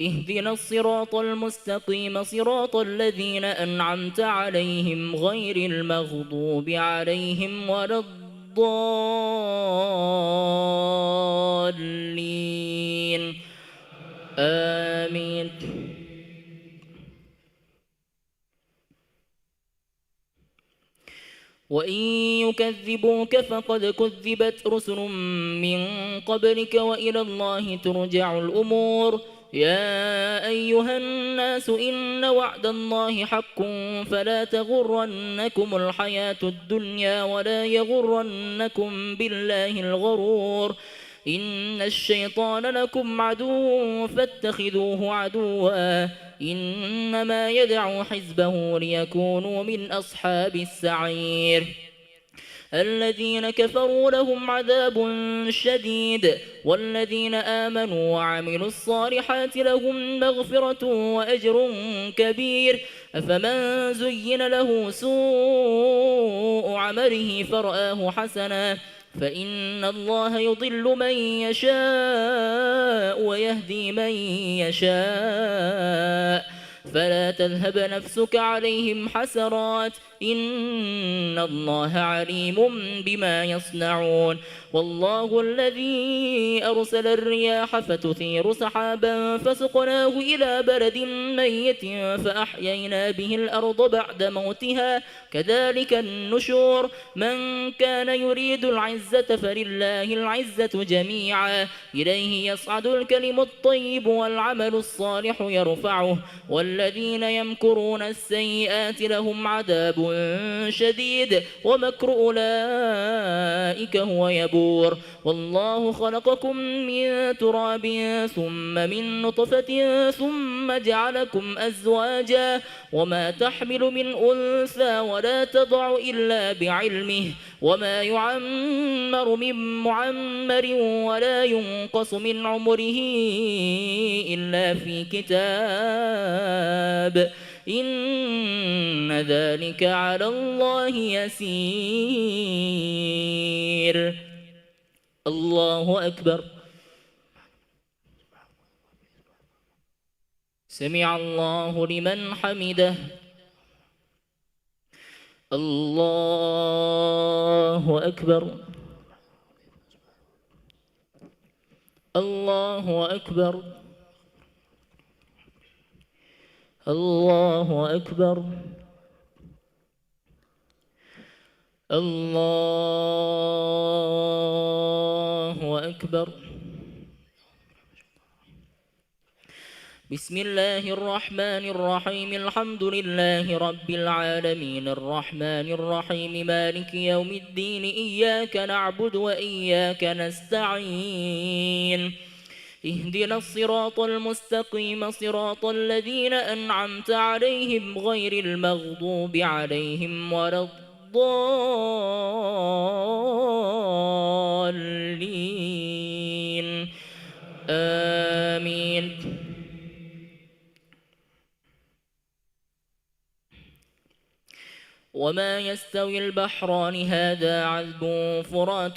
اهدنا الصراط المستقيم صراط الذين أنعمت عليهم غير المغضوب عليهم ولا الضالين آمين. وإن يكذبوك فقد كذبت رسل من قبلك وإلى الله ترجع الأمور يا أيها الناس إن وعد الله حق فلا تغرنكم الحياة الدنيا ولا يغرنكم بالله الغرور إن الشيطان لكم عدو فاتخذوه عدوا إنما يدعو حزبه ليكونوا من أصحاب السعير الذين كفروا لهم عذاب شديد والذين آمنوا وعملوا الصالحات لهم مغفرة وأجر كبير أفمن زين له سوء عمله فرآه حسنا فإن الله يضل من يشاء ويهدي من يشاء فلا تذهب نفسك عليهم حسرات إن الله عليم بما يصنعون والله الذي أرسل الرياح فتثير سحابا فسقناه إلى بلد ميت فأحيينا به الأرض بعد موتها كذلك النشور من كان يريد العزة فلله العزة جميعا إليه يصعد الكلم الطيب والعمل الصالح يرفعه والذين يمكرون السيئات لهم عذاب شديد ومكر أولئك هو يبور والله خلقكم من تراب ثم من نطفة ثم جعلكم أزواجا وما تحمل من أنثى ولا تضع إلا بعلمه وما يعمر من معمر ولا ينقص من عمره إلا في كتاب إن ذلك على الله يسير الله أكبر سمع الله لمن حمده الله أكبر الله أكبر الله أكبر الله أكبر بسم الله الرحمن الرحيم الحمد لله رب العالمين الرحمن الرحيم مالك يوم الدين إياك نعبد وإياك نستعين اهدنا الصراط المستقيم صراط الذين أنعمت عليهم غير المغضوب عليهم ولا الضالين آمين وما يستوي البحران هذا عذب فرات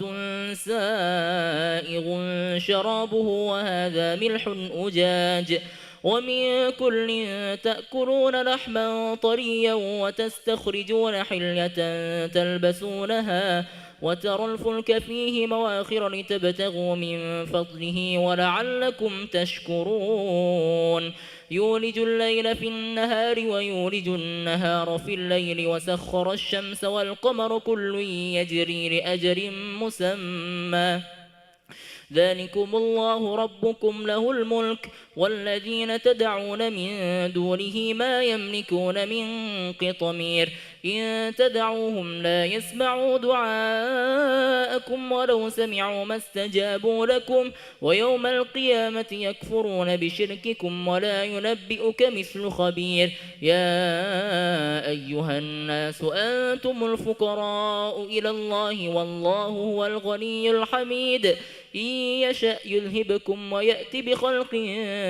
سائغ شرابه وهذا ملح أجاج ومن كل تأكلون لحما طريا وتستخرجون حلية تلبسونها وترى الفلك فيه مواخر لتبتغوا من فضله ولعلكم تشكرون يولج الليل في النهار ويولج النهار في الليل وسخر الشمس والقمر كل يجري لأجل مسمى ذلكم الله ربكم له الملك والذين تدعون من دونه ما يملكون من قطمير إن تدعوهم لا يسمعوا دعاءكم ولو سمعوا ما استجابوا لكم ويوم القيامة يكفرون بشرككم ولا ينبئك مثل خبير يا أيها الناس أنتم الفقراء إلى الله والله هو الغني الحميد إن يشأ يذهبكم ويأتي بخلق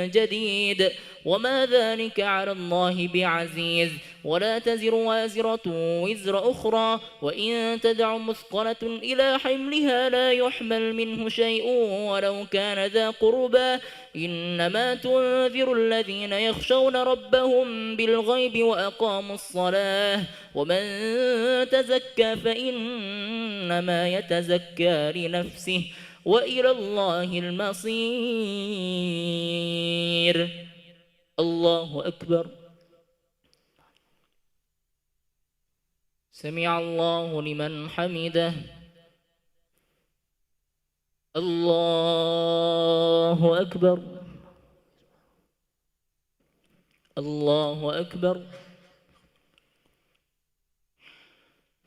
جديد وما ذلك على الله بعزيز ولا تزر وازرة وزر أخرى وإن تدع مثقلة إلى حملها لا يحمل منه شيء ولو كان ذا قربى إنما تنذر الذين يخشون ربهم بالغيب وأقاموا الصلاة ومن تزكى فإنما يتزكى لنفسه وإلى الله المصير الله أكبر سمع الله لمن حمده الله أكبر الله أكبر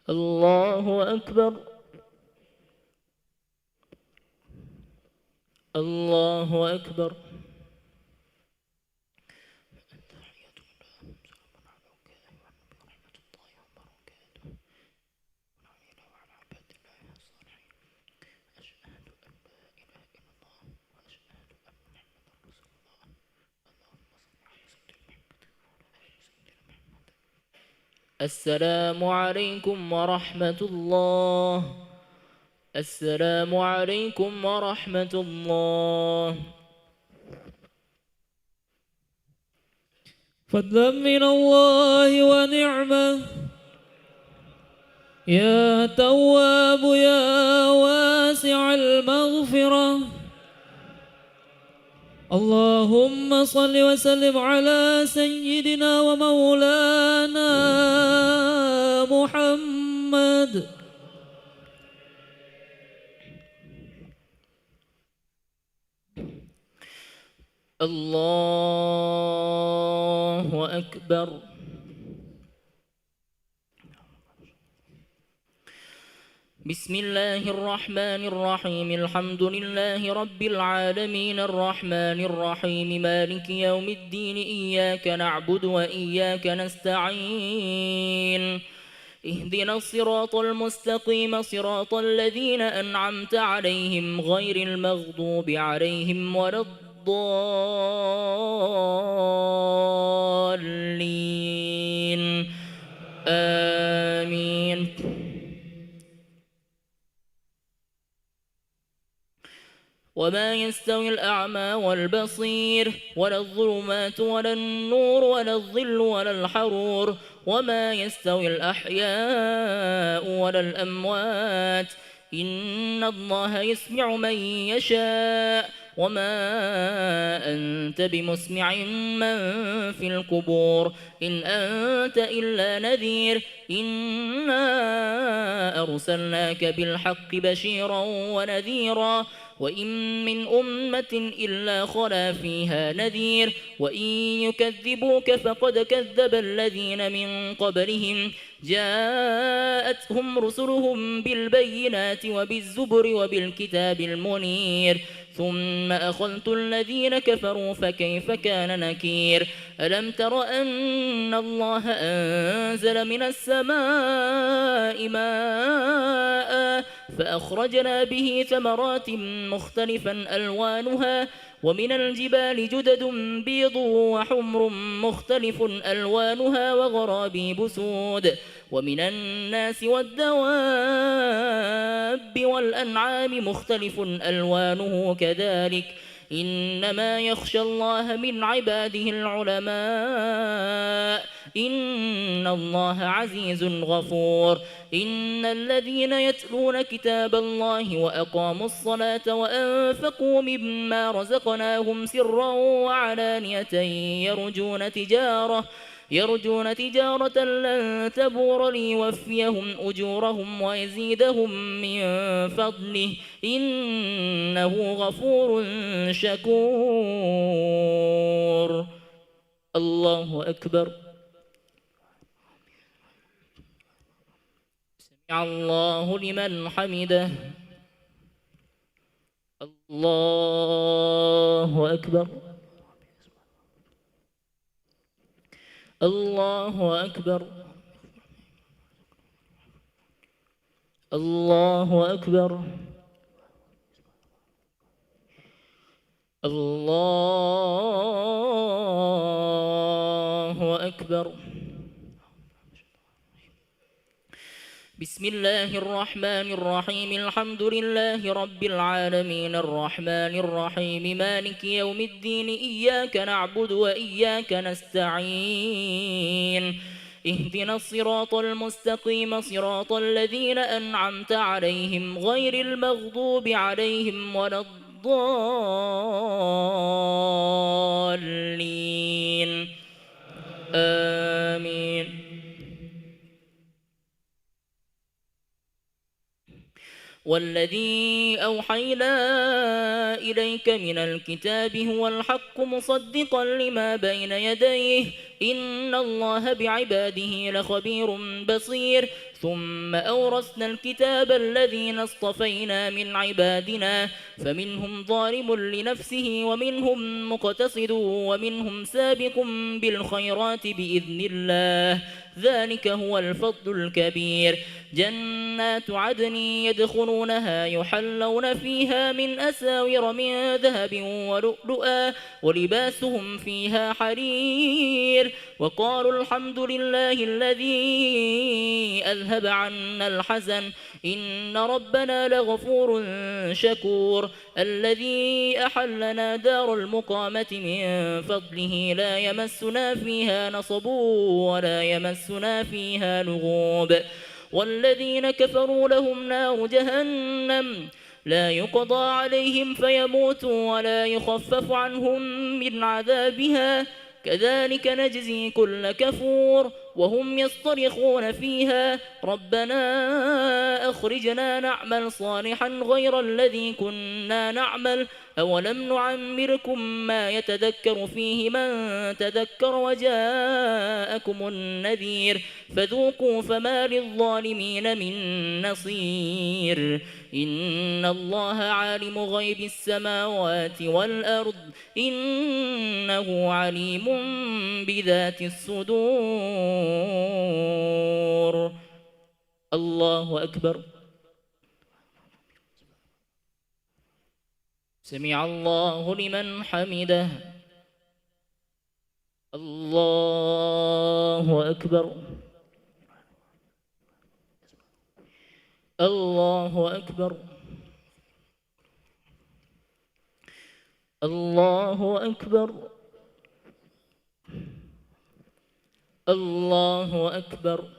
الله أكبر الله أكبر السلام عليكم ورحمة الله السلام عليكم ورحمة الله فضلا من الله ونعمة يا تواب يا واسع المغفرة اللهم صل وسلم على سيدنا ومولانا محمد الله أكبر. بسم الله الرحمن الرحيم الحمد لله رب العالمين الرحمن الرحيم مالك يوم الدين إياك نعبد وإياك نستعين اهدنا الصراط المستقيم صراط الذين أنعمت عليهم غير المغضوب عليهم ولا الضالين آمين. وما يستوي الأعمى والبصير ولا الظلمات ولا النور ولا الظل ولا الحرور وما يستوي الأحياء ولا الأموات إن الله يسمع من يشاء وما أنت بمسمع من في القبور إن أنت إلا نذير إنا أرسلناك بالحق بشيرا ونذيرا وإن من أمة إلا خلا فيها نذير وإن يكذبوك فقد كذب الذين من قبلهم جاءتهم رسلهم بالبينات وبالزبر وبالكتاب المنير ثم أخذت الذين كفروا فكيف كان نكير ألم تر أن الله أنزل من السماء ماء فأخرجنا به ثمرات مختلفا ألوانها ومن الجبال جدد بيض وحمر مختلف ألوانها وغرابيب سود ومن الناس والدواب والأنعام مختلف ألوانه كذلك إنما يخشى الله من عباده العلماء إن الله عزيز غفور إن الذين يتلون كتاب الله وأقاموا الصلاة وأنفقوا مما رزقناهم سرا وعلانية يرجون تجارة لن تبور ليوفيهم أجورهم ويزيدهم من فضله إنه غفور شكور. الله أكبر. سمع الله لمن حمده. الله أكبر. الله أكبر. الله أكبر. الله أكبر. بسم الله الرحمن الرحيم الحمد لله رب العالمين الرحمن الرحيم مالك يوم الدين إياك نعبد وإياك نستعين اهدنا الصراط المستقيم صراط الذين أنعمت عليهم غير المغضوب عليهم ولا الضالين آمين. والذي أوحينا إليك من الكتاب هو الحق مصدقا لما بين يديه إن الله بعباده لخبير بصير ثم أورثنا الكتاب الذين اصطفينا من عبادنا فمنهم ظالم لنفسه ومنهم مقتصد ومنهم سابق بالخيرات بإذن الله ذلك هو الفضل الكبير. جنات عدن يدخلونها يحلون فيها من أساور من ذهب ولؤلؤا ولباسهم فيها حرير وقالوا الحمد لله الذي أذهب عنا الحزن إن ربنا لغفور شكور الذي أحلنا دار المقامة من فضله لا يمسنا فيها نصب ولا يمسنا فيها لغوب والذين كفروا لهم نار جهنم لا يقضى عليهم فيموتوا ولا يخفف عنهم من عذابها كذلك نجزي كل كفور وهم يصطرخون فيها ربنا أخرجنا نعمل صالحا غير الذي كنا نعمل أولم نعمركم ما يتذكر فيه من تذكر وجاءكم النذير فذوقوا فما للظالمين من نصير إن الله عالم غيب السماوات والأرض إنه عليم بذات الصدور الله أكبر سمع الله لمن حمده الله أكبر الله أكبر الله أكبر الله أكبر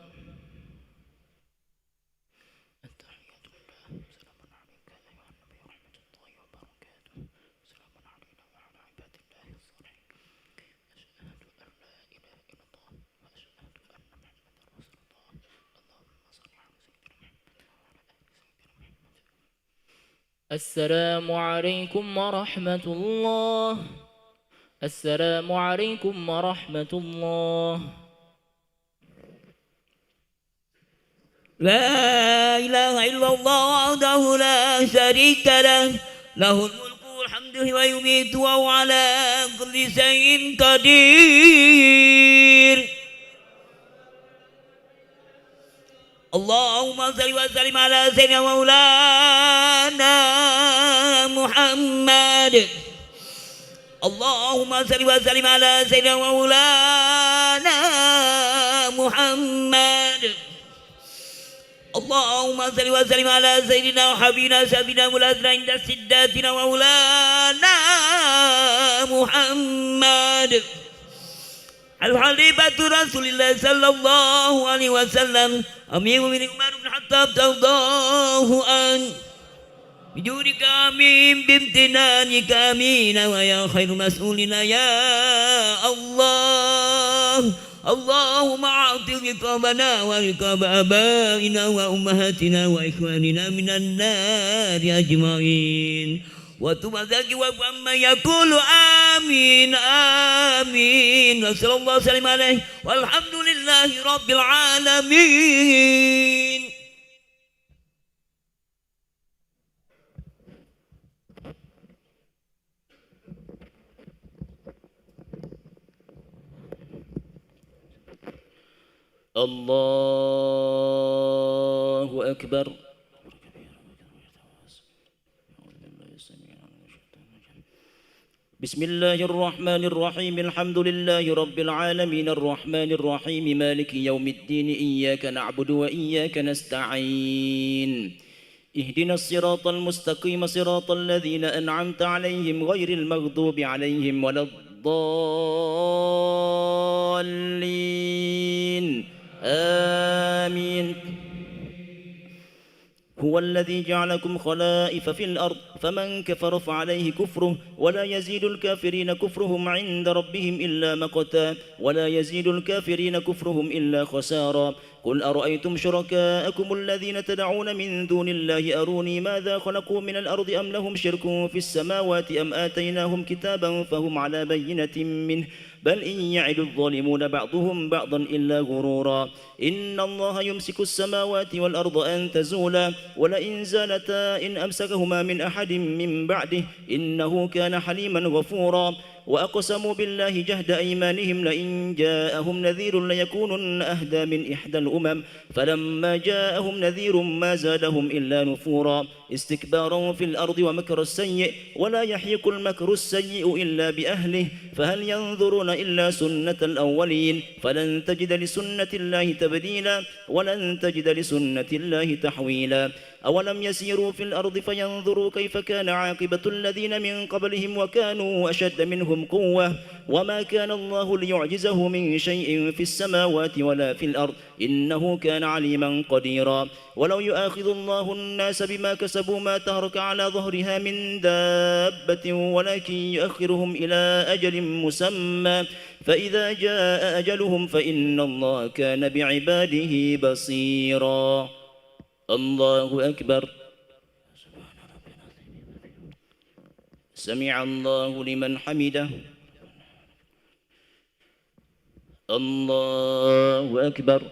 السلام عليكم ورحمة الله السلام عليكم ورحمة الله لا إله إلا الله وحده لا شريك له له الملك والحمد ويميت وهو على كل شيء قدير اللهم صل وسلم على سيدنا مولانا محمد اللهم صل وسلم على سيدنا مولانا محمد اللهم صل وسلم على سيدنا وحبيبنا سيدنا مولانا عند سداتنا مولانا محمد الحليفة رسول الله صلى الله عليه وسلم أمير من عمر بن الخطاب ترضاه أن بجودك آمين بامتنانك آمين ويا خير مسؤولنا يا الله اللهم أعطي رقابنا ورقاب آبائنا وأمهاتنا وإخواننا من النار أجمعين وتب ذاك وما يقول آمين آمين وصلى الله وسلم عليه والحمد لله رب العالمين. الله أكبر بسم الله الرحمن الرحيم الحمد لله رب العالمين الرحمن الرحيم مالك يوم الدين إياك نعبد وإياك نستعين اهدنا الصراط المستقيم صراط الذين أنعمت عليهم غير المغضوب عليهم ولا الضالين آمين هو الذي جعلكم خلائف في الأرض فمن كفر فعليه كفره ولا يزيد الكافرين كفرهم عند ربهم إلا مقتا ولا يزيد الكافرين كفرهم إلا خسارا قل أرأيتم شركاءكم الذين تدعون من دون الله أروني ماذا خلقوا من الأرض أم لهم شرك في السماوات أم آتيناهم كتابا فهم على بينة منه بل إن يعد الظالمون بعضهم بعضا إلا غرورا إن الله يمسك السماوات والأرض أن تزولا ولئن زالتا إن أمسكهما من أحد من بعده إنه كان حليما غفورا وأقسموا بالله جهد أيمانهم لئن جاءهم نذير ليكونن أهدى من إحدى الأمم فلما جاءهم نذير ما زادهم إلا نفورا استكبارا في الأرض ومكر السيء ولا يحيق المكر السيء إلا بأهله فهل ينظرون إلا سنة الأولين فلن تجد لسنة الله تبديلا ولن تجد لسنة الله تحويلا أولم يسيروا في الأرض فينظروا كيف كان عاقبة الذين من قبلهم وكانوا أشد منهم قوة وما كان الله ليعجزه من شيء في السماوات ولا في الأرض إنه كان عليما قديرا ولو يؤاخذ الله الناس بما كسبوا ما ترك على ظهرها من دابة ولكن يؤخرهم إلى أجل مسمى فإذا جاء أجلهم فإن الله كان بعباده بصيرا الله أكبر سمع الله لمن حمده الله أكبر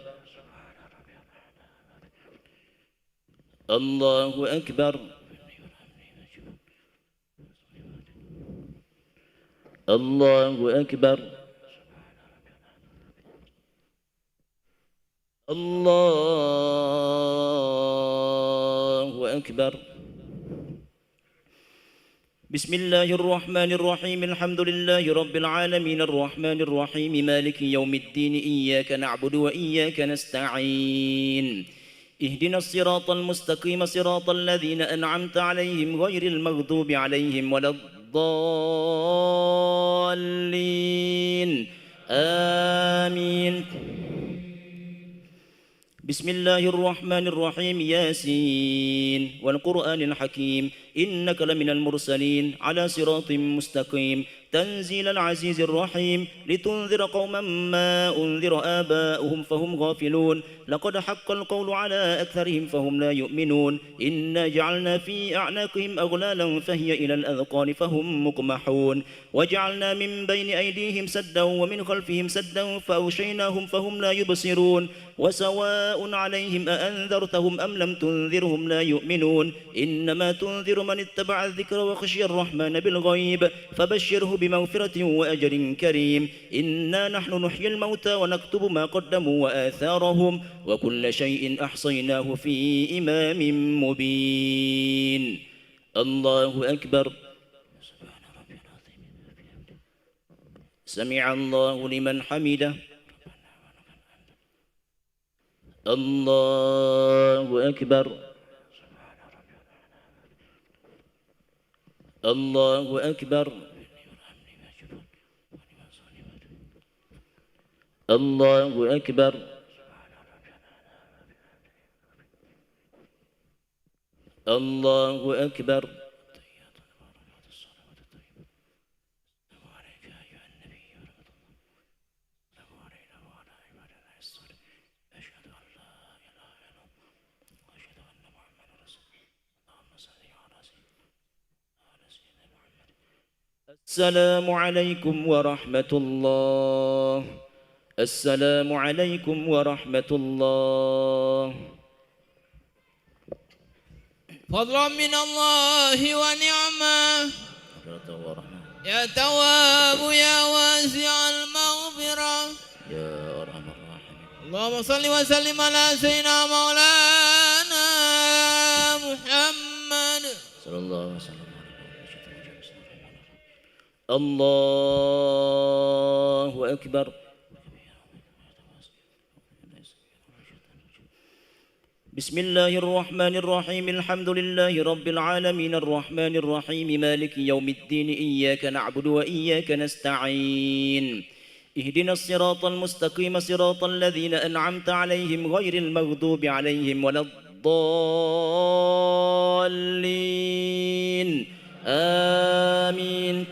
الله أكبر الله أكبر الله أكبر بسم الله الرحمن الرحيم الحمد لله رب العالمين الرحمن الرحيم مالك يوم الدين إياك نعبد وإياك نستعين اهدنا الصراط المستقيم صراط الذين أنعمت عليهم غير المغضوب عليهم ولا الضالين آمين بسم الله الرحمن الرحيم ياسين والقرآن الحكيم إنك لمن المرسلين على صراط مستقيم تنزيل العزيز الرحيم لتنذر قوما ما أنذر آباؤهم فهم غافلون لقد حق القول على أكثرهم فهم لا يؤمنون إنا جعلنا في أعناقهم أغلالا فهي إلى الأذقان فهم مقمحون وجعلنا من بين أيديهم سدا ومن خلفهم سدا فأغشيناهم فهم لا يبصرون وسواء عليهم أأنذرتهم أم لم تنذرهم لا يؤمنون إنما تنذر من اتبع الذكر وخشي الرحمن بالغيب فبشره بمغفرة وأجر كريم إنا نحن نحيي الموتى ونكتب ما قدموا وآثارهم وكل شيء أحصيناه في إمام مبين الله أكبر سمع الله لمن حمده الله أكبر الله أكبر الله أكبر الله أكبر السلام عليكم ورحمة الله السلام عليكم ورحمة الله فضلا من الله ونعمة يا تواب يا واسع المغفرة يا أرحم الراحمين اللهم صل وسلم على سيدنا مولانا محمد صلى الله عليه وسلم الله أكبر بسم الله الرحمن الرحيم الحمد لله رب العالمين الرحمن الرحيم مالك يوم الدين إياك نعبد وإياك نستعين اهدنا الصراط المستقيم صراط الذين أنعمت عليهم غير المغضوب عليهم ولا الضالين آمين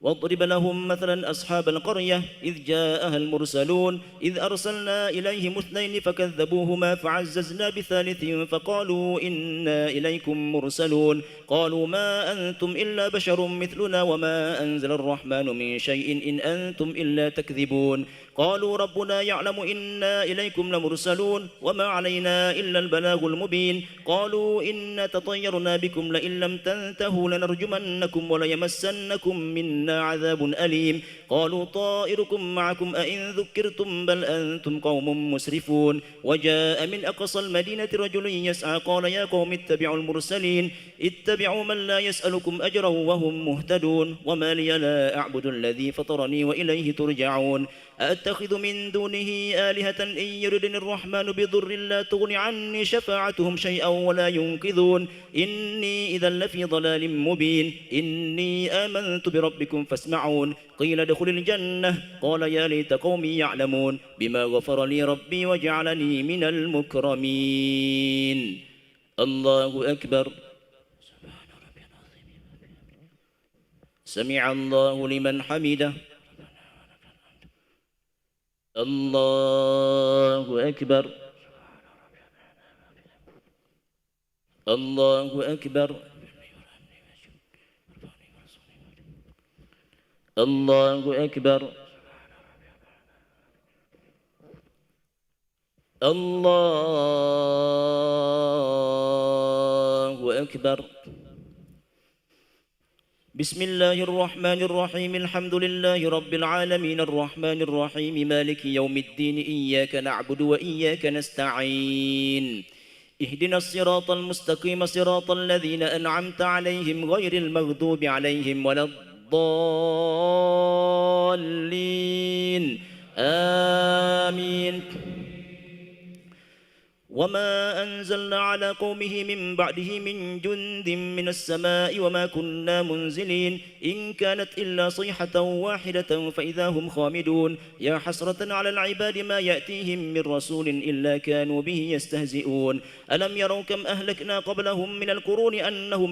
واضرب لهم مثلا أصحاب القرية إذ جاءها المرسلون إذ أرسلنا إليهم اثنين فكذبوهما فعززنا بثالث فقالوا إنا إليكم مرسلون قالوا ما أنتم إلا بشر مثلنا وما أنزل الرحمن من شيء إن أنتم إلا تكذبون قالوا ربنا يعلم إنا إليكم لمرسلون وما علينا إلا البلاغ المبين قالوا إنا تطيرنا بكم لئن لم تنتهوا لنرجمنكم وليمسنكم منا عذاب أليم قالوا طائركم معكم أئن ذكرتم بل أنتم قوم مسرفون وجاء من أقصى المدينة رجل يسعى قال يا قوم اتبعوا المرسلين اتبعوا من لا يسألكم أجرا وهم مهتدون وما لي لا أعبد الذي فطرني وإليه ترجعون أتخذ من دونه آلهة إن يردني الرحمن بضر لا تغن عني شفاعتهم شيئا ولا ينقذون إني إذا لفي ضلال مبين إني آمنت بربكم فاسمعون قيل ادخل الجنة قال يا ليت قومي يعلمون بما غفر لي ربي وجعلني من المكرمين الله أكبر سمع الله لمن حمده الله أكبر الله أكبر الله أكبر الله أكبر بسم الله الرحمن الرحيم الحمد لله رب العالمين الرحمن الرحيم مالك يوم الدين إياك نعبد وإياك نستعين اهدنا الصراط المستقيم صراط الذين أنعمت عليهم غير المغضوب عليهم ولا الضالين آمين وما أنزلنا على قومه من بعده من جند من السماء وما كنا منزلين إن كانت إلا صيحة واحدة فإذا هم خامدون يا حسرة على العباد ما يأتيهم من رسول إلا كانوا به يستهزئون ألم يروا كم أهلكنا قبلهم من القرون أنهم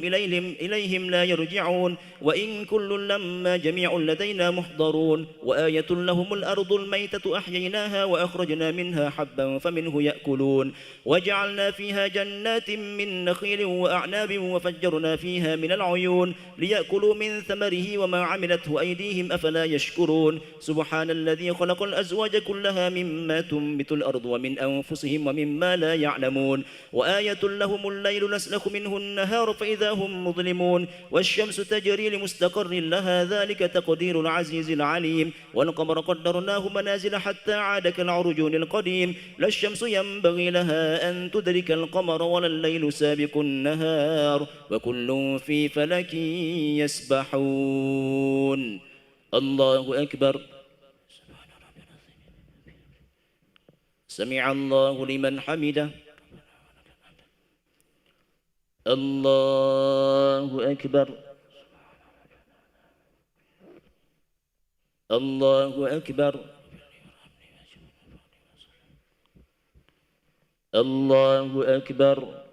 إليهم لا يرجعون وإن كل لما جميع لدينا محضرون وآية لهم الأرض الميتة أحييناها وأخرجنا منها حبا فمنه يأكلون وجعلنا فيها جنات من نخيل وأعناب وفجرنا فيها من العيون ليأكلوا من ثمره وما عملته أيديهم أفلا يشكرون سبحان الذي خلق الأزواج كلها مما تنبت الأرض ومن أنفسهم ومما لا يعلمون وآية لهم الليل نسلخ منه النهار فإذا هم مظلمون والشمس تجري لمستقر لها ذلك تقدير العزيز العليم والقمر قدرناه منازل حتى عاد كالعرجون القديم لا الشمس ينبغي لها أن تدرك القمر ولا الليل سابق النهار وكل في فلك يسبحون الله أكبر سمع الله لمن حمده الله أكبر الله أكبر الله أكبر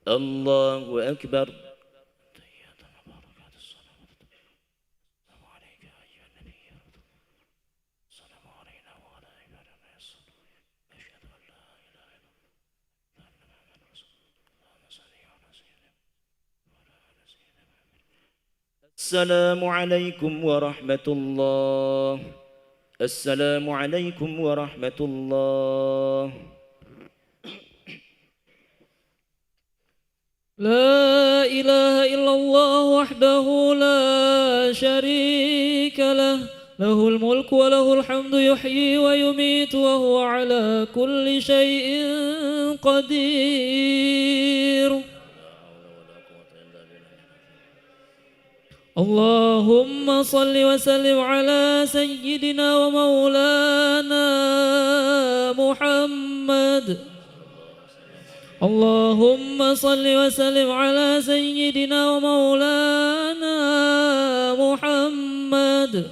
الله أكبر السلام عليكم ورحمة الله السلام عليكم ورحمة الله لا إله إلا الله وحده لا شريك له له الملك وله الحمد يحيي ويميت وهو على كل شيء قدير اللهم صل وسلم على سيدنا ومولانا محمد اللهم صل وسلم على سيدنا ومولانا محمد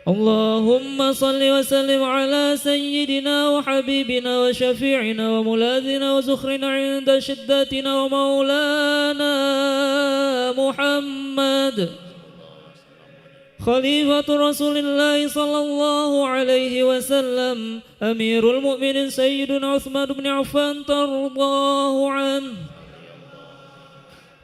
اللهم صل وسلم على سيدنا وحبيبنا وشفيعنا وملاذنا وزخرنا عند شدتنا ومولانا محمد خليفة رسول الله صلى الله عليه وسلم أمير المؤمنين سيدنا عثمان بن عفان ترضاه عنه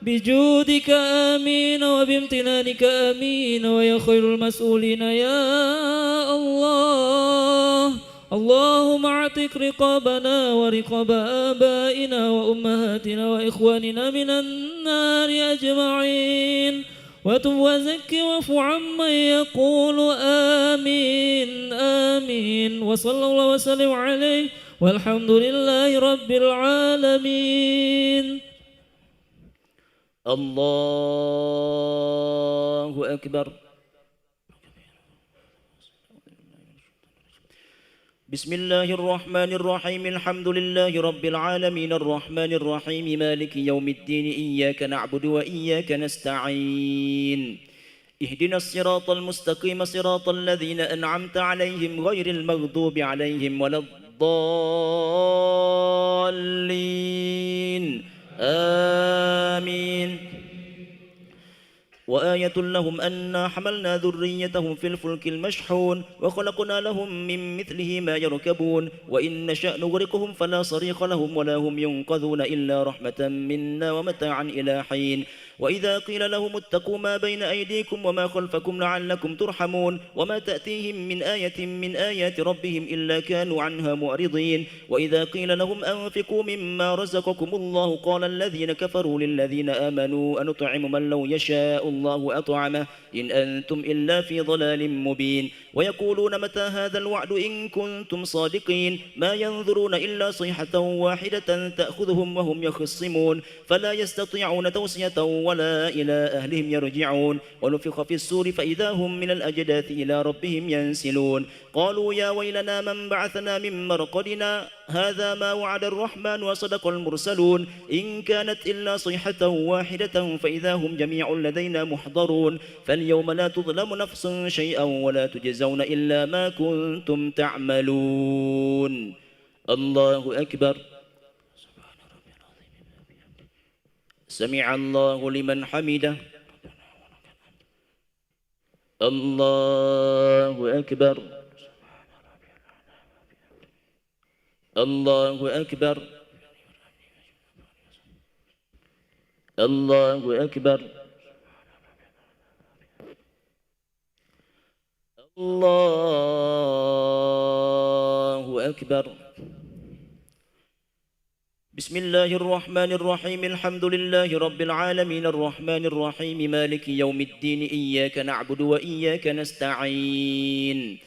بجودك آمين وبامتنانك آمين ويا خير المسؤولين يا الله. اللهم اعتق رقابنا ورقاب آبائنا وأمهاتنا وإخواننا من النار أجمعين وتب وزك واعف عمن يقول آمين آمين وصلى الله وسلم عليه والحمد لله رب العالمين. الله أكبر. بسم الله الرحمن الرحيم الحمد لله رب العالمين الرحمن الرحيم مالك يوم الدين إياك نعبد وإياك نستعين اهدنا الصراط المستقيم صراط الذين أنعمت عليهم غير المغضوب عليهم ولا الضالين آمين. وآية لهم أنا حملنا ذريتهم في الفلك المشحون وخلقنا لهم من مثله ما يركبون وإن نشأ نغرقهم فلا صريخ لهم ولا هم ينقذون إلا رحمة منا ومتاعا إلى حين. وإذا قيل لهم اتقوا ما بين أيديكم وما خلفكم لعلكم ترحمون وما تأتيهم من آية من آيات ربهم إلا كانوا عنها معرضين. وإذا قيل لهم أنفقوا مما رزقكم الله قال الذين كفروا للذين آمنوا أنطعم من لو يشاء الله أطعمه إن أنتم إلا في ضلال مبين. ويقولون متى هذا الوعد إن كنتم صادقين ما ينظرون إلا صيحة واحدة تأخذهم وهم يخصمون فلا يستطيعون توصية ولا إلى أهلهم يرجعون. ونفخ في السور فإذا هم من الأجداث إلى ربهم ينسلون. قالوا يا ويلنا من بعثنا من مرقدنا هذا ما وعد الرحمن وصدق المرسلون إن كانت إلا صيحة واحدة فإذا هم جميع لدينا محضرون. فاليوم لا تظلم نفس شيئا ولا تجزون إلا ما كنتم تعملون. الله أكبر. سمع الله لمن حمده. الله أكبر. الله أكبر. الله أكبر. الله أكبر. بسم الله الرحمن الرحيم الحمد لله رب العالمين الرحمن الرحيم مالك يوم الدين إياك نعبد وإياك نستعين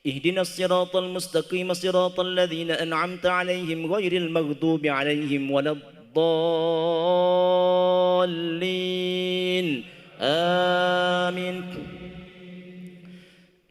اهدنا الصراط المستقيم صراط الذين أنعمت عليهم غير المغضوب عليهم ولا الضالين آمين.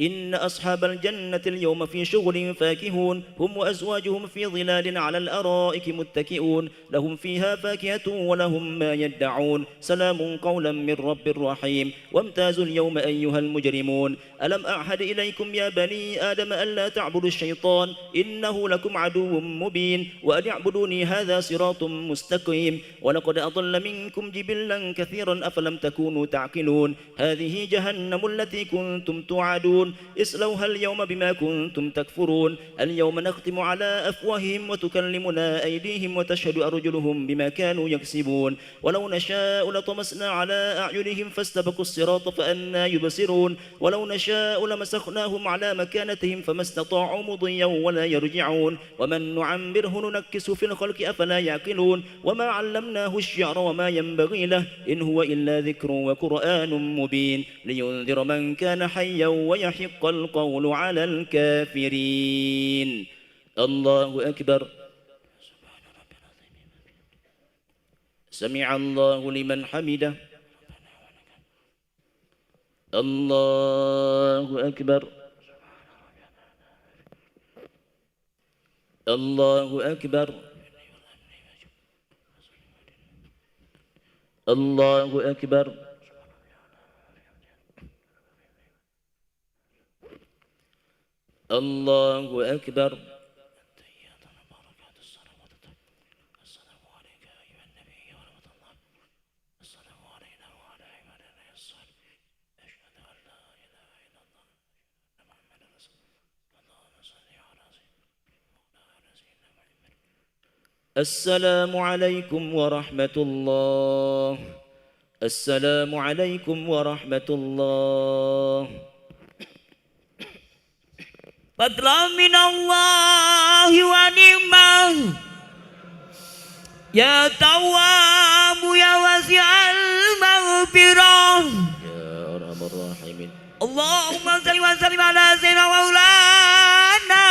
إن أصحاب الجنة اليوم في شغل فاكهون هم وأزواجهم في ظلال على الأرائك متكئون لهم فيها فاكهة ولهم ما يدعون سلام قولا من رب رحيم. وامتازوا اليوم أيها المجرمون ألم أعهد إليكم يا بني آدم ألا تعبدوا الشيطان إنه لكم عدو مبين وأن اعبدوني هذا صراط مستقيم. ولقد أضل منكم جبلا كثيرا أفلم تكونوا تعقلون. هذه جهنم التي كنتم توعدون اصلوها اليوم بما كنتم تكفرون. اليوم نختم على أفواههم وتكلمنا أيديهم وتشهد أرجلهم بما كانوا يكسبون. ولو نشاء لطمسنا على أعينهم فاستبقوا الصراط فأنى يبصرون. ولو نشاء لمسخناهم على مكانتهم فما استطاعوا مضيا ولا يرجعون. ومن نعمره ننكسه في الخلق أفلا يعقلون. وما علمناه الشعر وما ينبغي له إن هو إلا ذكر وقرآن مبين لينذر من كان حيا ويحق القول على الكافرين. الله أكبر. سمع الله لمن حمده. الله أكبر. الله أكبر. الله أكبر. الله أكبر. السلام عليكم ورحمة الله السلام عليكم ورحمة الله. فضلا من الله ونعمة يا تواب يا واسع المغفرة يا أرحم الراحمين. اللهم صل وسلم على سيدنا مولانا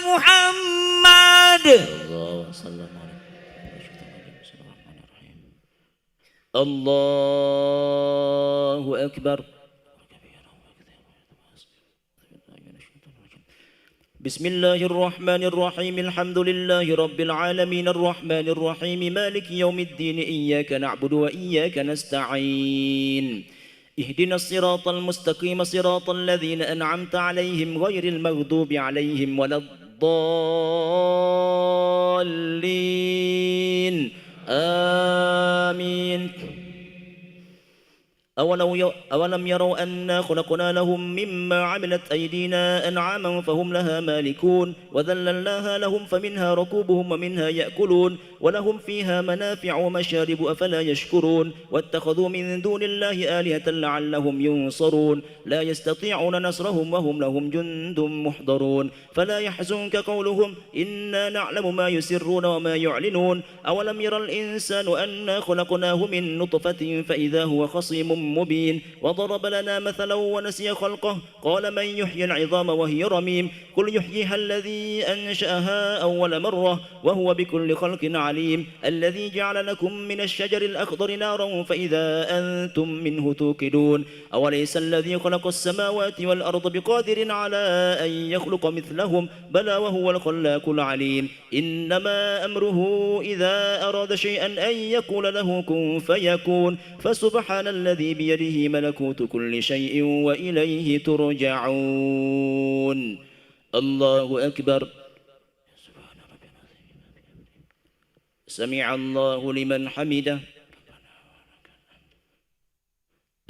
محمد. الله وسلم عليه. الله أكبر. بسم الله الرحمن الرحيم. الحمد لله رب العالمين الرحمن الرحيم مالك يوم الدين إياك نعبد وإياك نستعين اهدنا الصراط المستقيم صراط الذين أنعمت عليهم غير المغضوب عليهم ولا الضالين آمين. أولم يروا أنا خلقنا لهم مما عملت أيدينا أنعاما فهم لها مالكون وذللناها لهم فمنها ركوبهم ومنها يأكلون ولهم فيها منافع ومشارب أفلا يشكرون واتخذوا من دون الله آلهة لعلهم ينصرون لا يستطيعون نصرهم وهم لهم جند محضرون فلا يحزنك قولهم إنا نعلم ما يسرون وما يعلنون أولم يرى الإنسان أنا خلقناه من نطفة فإذا هو خصيم مبين وضرب لنا مثلا ونسي خلقه قال من يحيي العظام وهي رميم قل يحييها الذي أنشأها أول مرة وهو بكل خلق عليم الذي جعل لكم من الشجر الأخضر نارا فإذا أنتم منه توقدون أوليس الذي خلق السماوات والأرض بقادر على أن يخلق مثلهم بلى وهو الخلاق العليم إنما أمره إذا أراد شيئا أن يقول له كن فيكون فسبحان الذي بيده ملكوت كل شيء وإليه ترجعون. الله أكبر. سمع الله لمن حمده.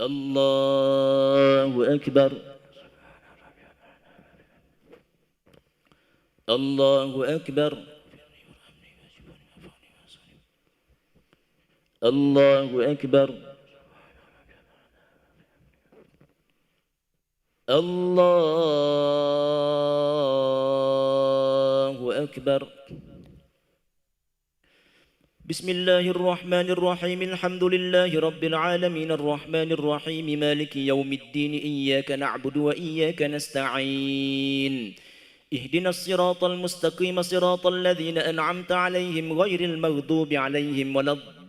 الله أكبر. الله أكبر. الله أكبر. الله أكبر. بسم الله الرحمن الرحيم الحمد لله رب العالمين الرحمن الرحيم مالك يوم الدين إياك نعبد وإياك نستعين اهدنا الصراط المستقيم صراط الذين أنعمت عليهم غير المغضوب عليهم ولا الضالين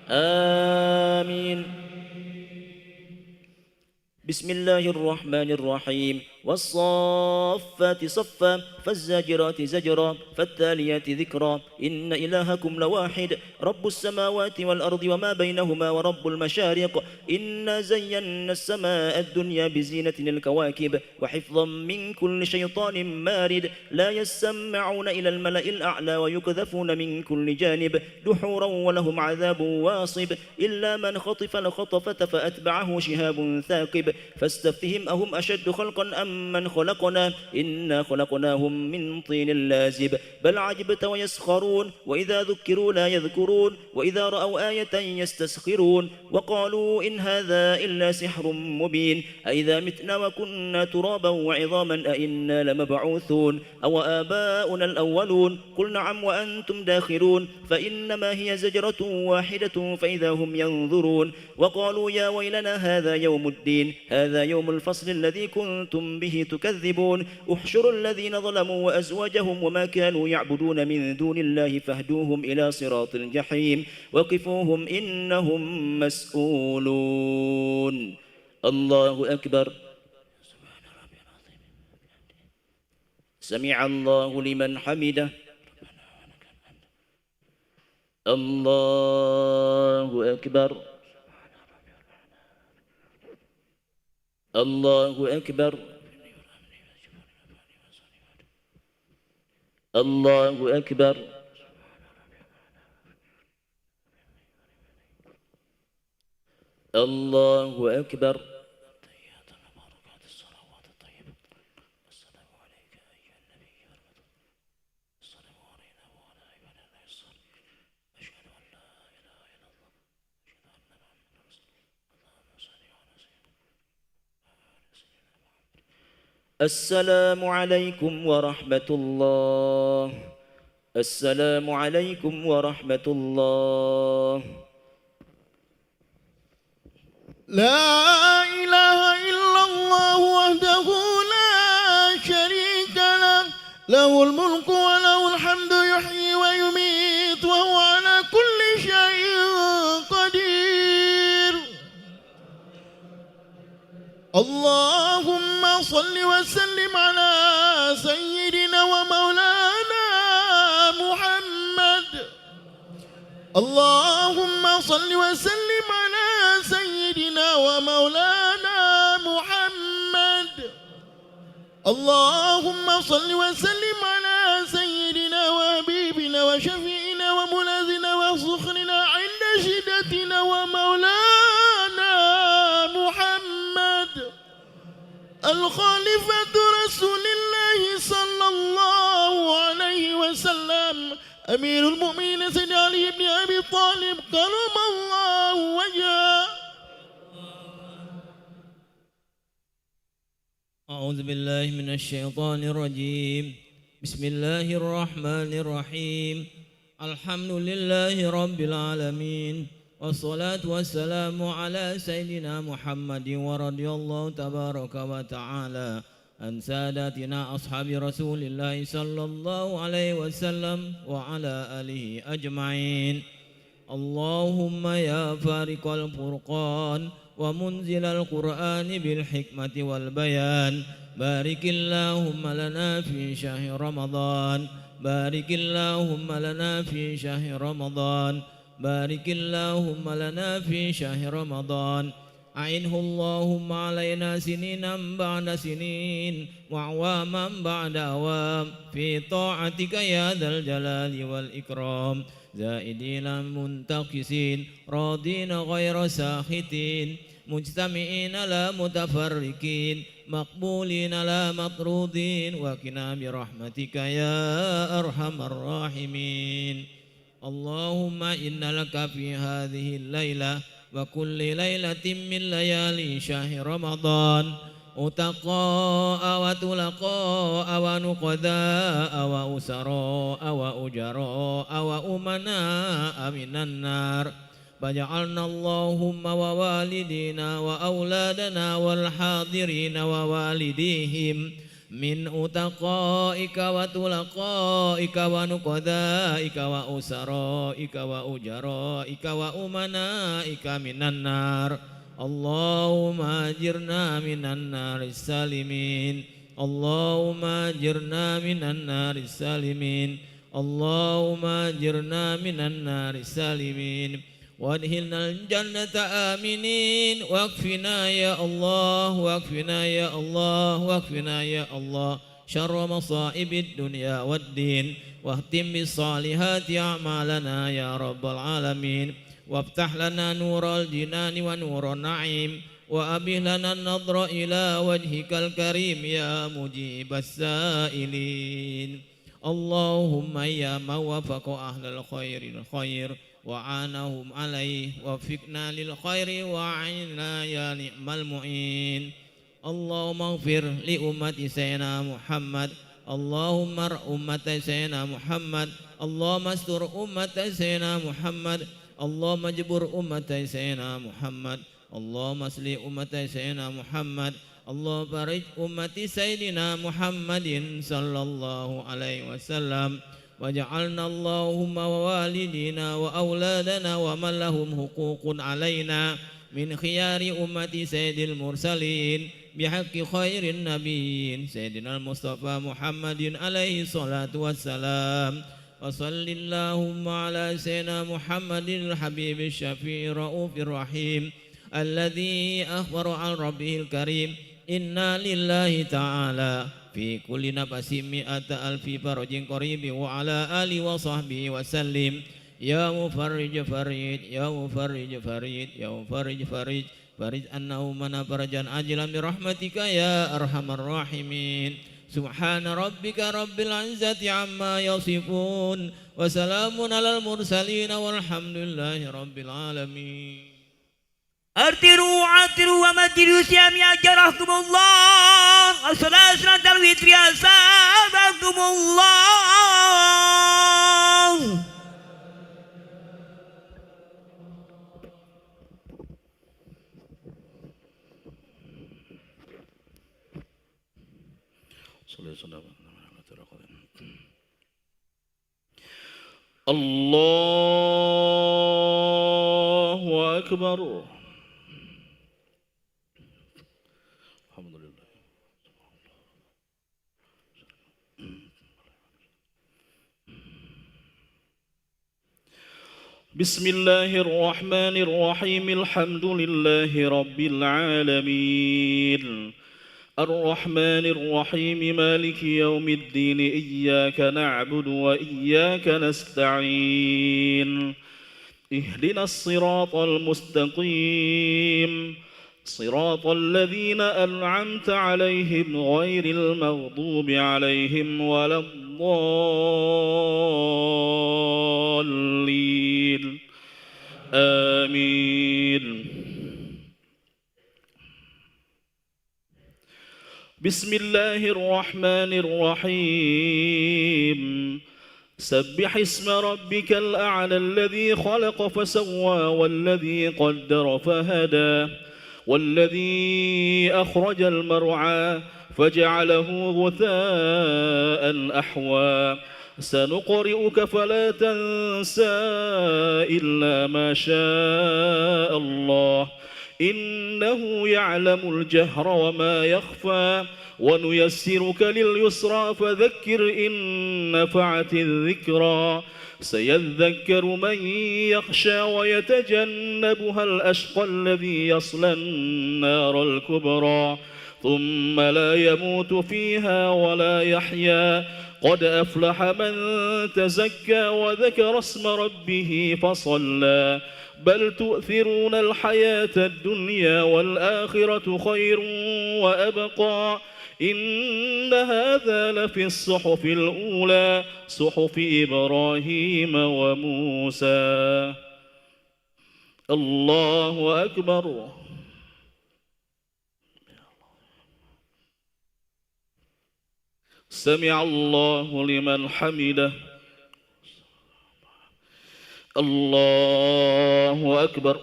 آمين. بسم الله الرحمن الرحيم والصافات صفا فالزاجرات زجرا فالتاليات ذكرا إن إلهكم لواحد رب السماوات والأرض وما بينهما ورب المشارق إنا زينا السماء الدنيا بزينة الكواكب وحفظا من كل شيطان مارد لا يسمعون إلى الملأ الأعلى ويقذفون من كل جانب دحورا ولهم عذاب واصب إلا من خطف الخطفة فأتبعه شهاب ثاقب فاستفتهم أهم أشد خلقا أم من خلقنا إنا خلقناهم من طين لازب بل عجبت ويسخرون وإذا ذكروا لا يذكرون وإذا رأوا آية يستسخرون وقالوا إن هذا إلا سحر مبين أئذا متنا وكنا ترابا وعظاما أئنا لمبعوثون أو آباؤنا الأولون قل نعم وأنتم داخرون فإنما هي زجرة واحدة فإذا هم ينظرون وقالوا يا ويلنا هذا يوم الدين هذا يوم الفصل الذي كنتم به تكذبون احشروا الذين ظلموا وأزواجهم وما كانوا يعبدون من دون الله فاهدوهم إلى صراط الجحيم وقفوهم إنهم مسؤولون. الله أكبر. سمع الله لمن حمده. الله أكبر. الله أكبر. الله أكبر. الله أكبر. السلام عليكم ورحمة الله. السلام عليكم ورحمة الله. لا إله إلا الله وحده لا شريك له، له الملك وله الحمد يحيي ويميت وهو على كل شيء قدير. اللهم صل وسلم على سيدنا ومولانا محمد. اللهم صل وسلم على سيدنا ومولانا محمد. اللهم صل وسلم على سيدنا وحبيبنا وشفيعنا وملاذنا وسخرنا عند شدتنا ومولانا محمد الخليفة رسول الله صلى الله عليه وسلم، أمير المؤمنين سيدنا علي بن أبي طالب كرم الله وجهه. أعوذ بالله من الشيطان الرجيم. بسم الله الرحمن الرحيم. الحمد لله رب العالمين، والصلاة والسلام على سيدنا محمد ورضي الله تبارك وتعالى عن ساداتنا أصحاب رسول الله صلى الله عليه وسلم وعلى آله أجمعين. اللهم يا فارق الفرقان ومنزل القرآن بالحكمة والبيان، بارك اللهم لنا في شهر رمضان، بارك اللهم لنا في شهر رمضان، بارك اللهم لنا في شهر رمضان. أعنه اللهم علينا سنينا بعد سنين وأعواما بعد أعوام في طاعتك يا ذا الجلال والإكرام، زائدين منتقسين راضين غير ساخطين، مجتمعين لا متفرقين، مقبولين لا مطرودين، وقنا برحمتك يا أرحم الراحمين. اللهم إن لك في هذه الليلة وكل ليلة من ليالي شهر رمضان أتقاء وتلقاء ونقذاء وأسراء وأجراء وأمناء من النار، فجعلنا اللهم ووالدينا وأولادنا والحاضرين ووالديهم من أتقائك وتلقائك ونقذائك وأسرائك وأجرائك وأمنائك من النار. اللهم أجرنا من النار السالمين، اللهم أجرنا من النار السالمين، اللهم أجرنا من النار السالمين، وادخلنا الجنة آمنين، واكفنا يا الله، واكفنا يا الله، واكفنا يا الله شر مصائب الدنيا والدين، واختم بالصالحات أعمالنا يا رب العالمين، وافتح لنا نور الجنان ونور النعيم، وأبه لنا النظر إلى وجهك الكريم يا مجيب السائلين. اللهم يا من وفق أهل الخير الخير وعانهم عليه، وفقنا للخير وعنا يا نعم المعين. اللهم اغفر لأمة سيدنا محمد، اللهم ارحم أمة سيدنا محمد، اللهم استر أمة سيدنا محمد، اللهم اجبر أمة سيدنا محمد، اللهم اصلح أمة سيدنا محمد، اللهم بارك أمة سيدنا محمد صلى الله عليه وسلم، وجعلنا اللهم ووالدينا وأولادنا ومن لهم حقوق علينا من خيار أمة سيد المرسلين بحق خير النبيين سيدنا المصطفى محمد عليه الصلاة والسلام. وصل اللهم على سيدنا محمد الحبيب الشفيع الرؤوف الرحيم الذي أخبر عن ربه الكريم إنا لله تعالى في كل نفس 100,000 فرج قريب وعلى آله وصحبه وسلم. يا مفرج فريد، يا مفرج فريد، يا مفرج فريد، فرج أنه من فرجا عاجلا برحمتك يا أرحم الراحمين. سبحان ربك رب العزة عما يصفون، وسلام على المرسلين والحمد لله رب العالمين. أرتروا عطروا ومدروا سيام يا جرحكم الله. الصلاة الوتر أصابكم الله. الله أكبر. الحمد لله. بسم الله الرحمن الرحيم. الحمد لله رب العالمين الرحمن الرحيم مالك يوم الدين إياك نعبد وإياك نستعين اهدنا الصراط المستقيم صراط الذين أنعمت عليهم غير المغضوب عليهم ولا الضالين آمين. بسم الله الرحمن الرحيم سبح اسم ربك الأعلى الذي خلق فسوى والذي قدر فهدى والذي أخرج المرعى فجعله غثاء أحوى سنقرئك فلا تنسى إلا ما شاء الله إنه يعلم الجهر وما يخفى ونيسرك لليسرى فذكر إن نفعت الذكرى سيذكر من يخشى ويتجنبها الأشقى الذي يصلى النار الكبرى ثم لا يموت فيها ولا يحيا قد أفلح من تزكى وذكر اسم ربه فصلى بل تؤثرون الحياة الدنيا والآخرة خير وأبقى إن هذا لفي الصحف الأولى صحف إبراهيم وموسى. الله أكبر. سمع الله لمن حمده. الله أكبر.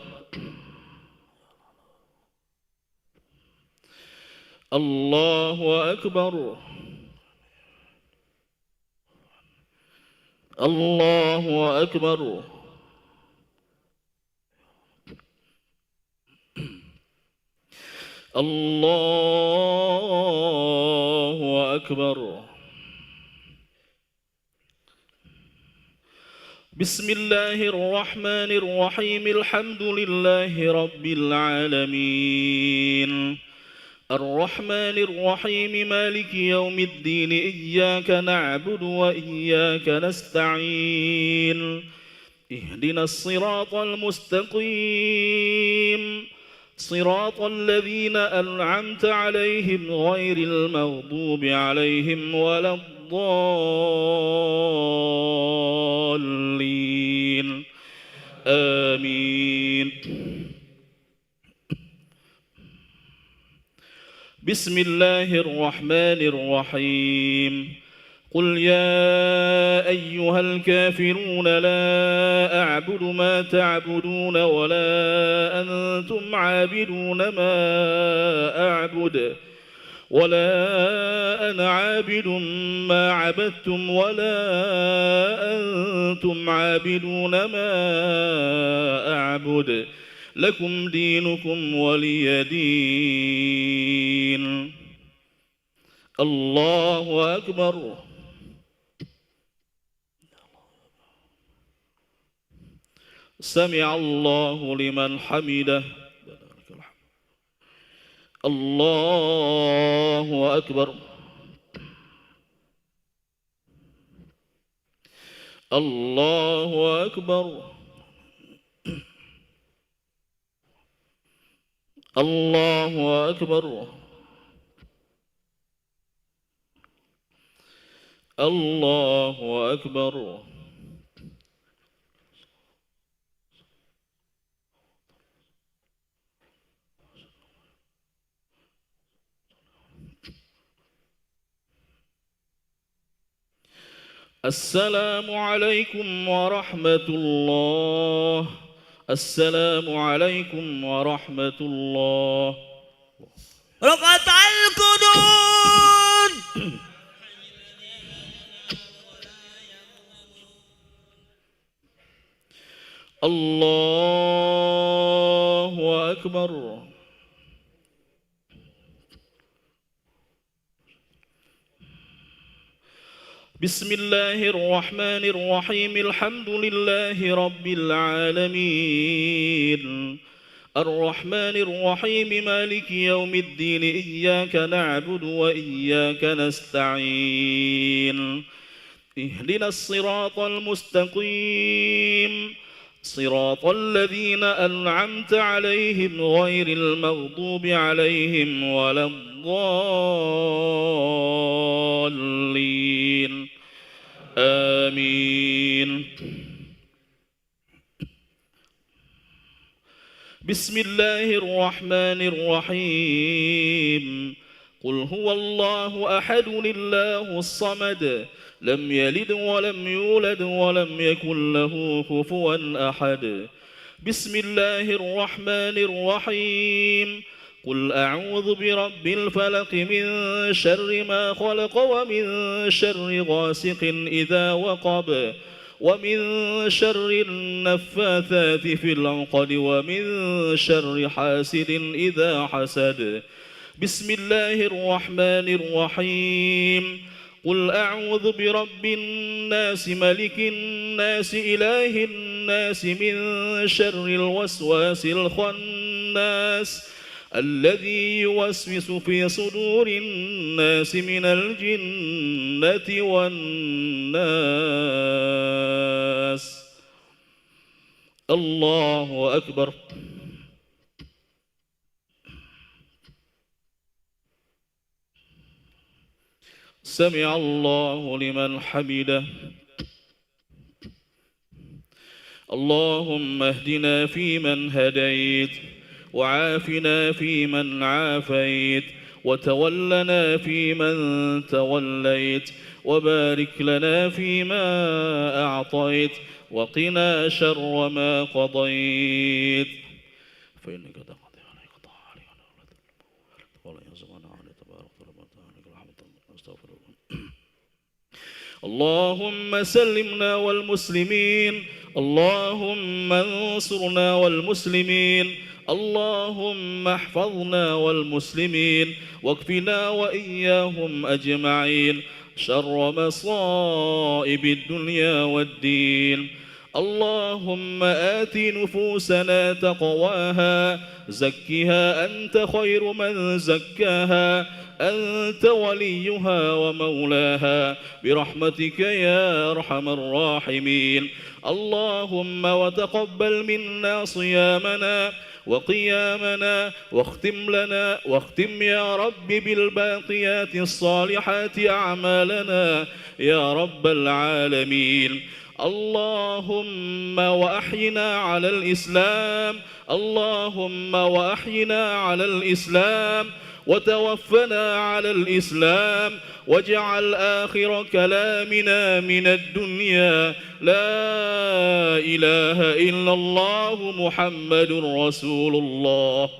الله أكبر. الله أكبر. الله أكبر. بسم الله الرحمن الرحيم الحمد لله رب العالمين الرحمن الرحيم مالك يوم الدين إياك نعبد وإياك نستعين اهدنا الصراط المستقيم صراط الذين أنعمت عليهم غير المغضوب عليهم ولا الضالين آمين. بسم الله الرحمن الرحيم قل يا أيها الكافرون لا أعبد ما تعبدون ولا أنتم عابدون ما أعبد ولا أنا عابد ما عبدتم ولا أنتم عابدون ما أعبد لكم دينكم ولي دين. الله أكبر. سمع الله لمن حمده. الله أكبر. الله أكبر. الله أكبر. الله أكبر. السلام عليكم ورحمة الله. السلام عليكم ورحمة الله. ركعة القنوت. الله أكبر. بسم الله الرحمن الرحيم. الحمد لله رب العالمين الرحمن الرحيم مالك يوم الدين إياك نعبد وإياك نستعين اهدنا الصراط المستقيم صراط الذين أنعمت عليهم غير المغضوب عليهم ولا الضالين آمين. بسم الله الرحمن الرحيم. قل هو الله أحد الله الصمد لم يلد ولم يولد ولم يكن له كفوا أحد. بسم الله الرحمن الرحيم. قل أعوذ برب الفلق من شر ما خلق ومن شر غاسق إذا وقب ومن شر النفاثات في العقد ومن شر حاسد إذا حسد. بسم الله الرحمن الرحيم. قل أعوذ برب الناس ملك الناس إله الناس من شر الوسواس الخناس الذي يوسوس في صدور الناس من الجنة والناس. الله أكبر. سمع الله لمن حمده. اللهم اهدنا فيمن هديت وعافنا فيمن عافيت وتولنا فيمن توليت وبارك لنا فيما أعطيت وقنا شر ما قضيت فإنك تقضي عليك قضاء ولا يزمن علي تبارك ربنا رحمة استغفر الله. اللهم سلمنا والمسلمين. اللهم انصرنا والمسلمين. اللهم احفظنا والمسلمين واكفنا وإياهم أجمعين شر مصائب الدنيا والدين. اللهم آت نفوسنا تقواها زكها أنت خير من زكاها أنت وليها ومولاها برحمتك يا أرحم الراحمين. اللهم وتقبل منا صيامنا وقيامنا واختم يا رب بالباقيات الصالحات أعمالنا يا رب العالمين. اللهم وأحينا على الإسلام. اللهم وأحينا على الإسلام وتوفنا على الإسلام واجعل آخر كلامنا من الدنيا لا إله إلا الله محمد رسول الله.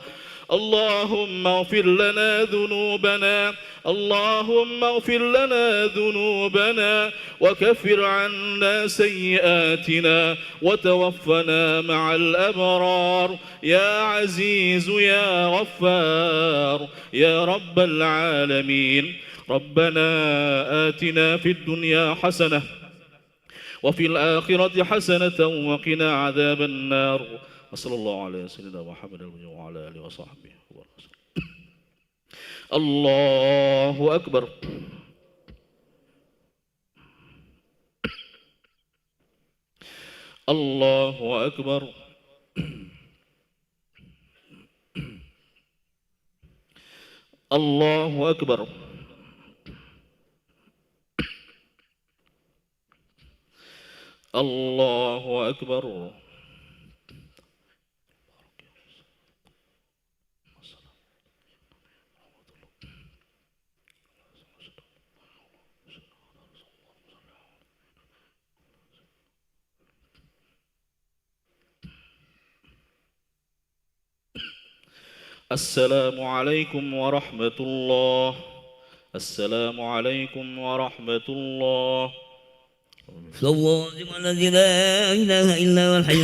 اللهم اغفر لنا ذنوبنا. اللهم اغفر لنا ذنوبنا وكفر عنا سيئاتنا وتوفنا مع الأبرار يا عزيز يا غفار يا رب العالمين. ربنا آتنا في الدنيا حسنة وفي الآخرة حسنة وقنا عذاب النار. وصلى الله على سيدنا محمد وعلى آله وصحبه وسلم. الله أكبر. الله أكبر. الله أكبر. الله أكبر. السلام عليكم ورحمة الله. السلام عليكم ورحمة الله. صلى الله الذي لا إله إلا هو الحي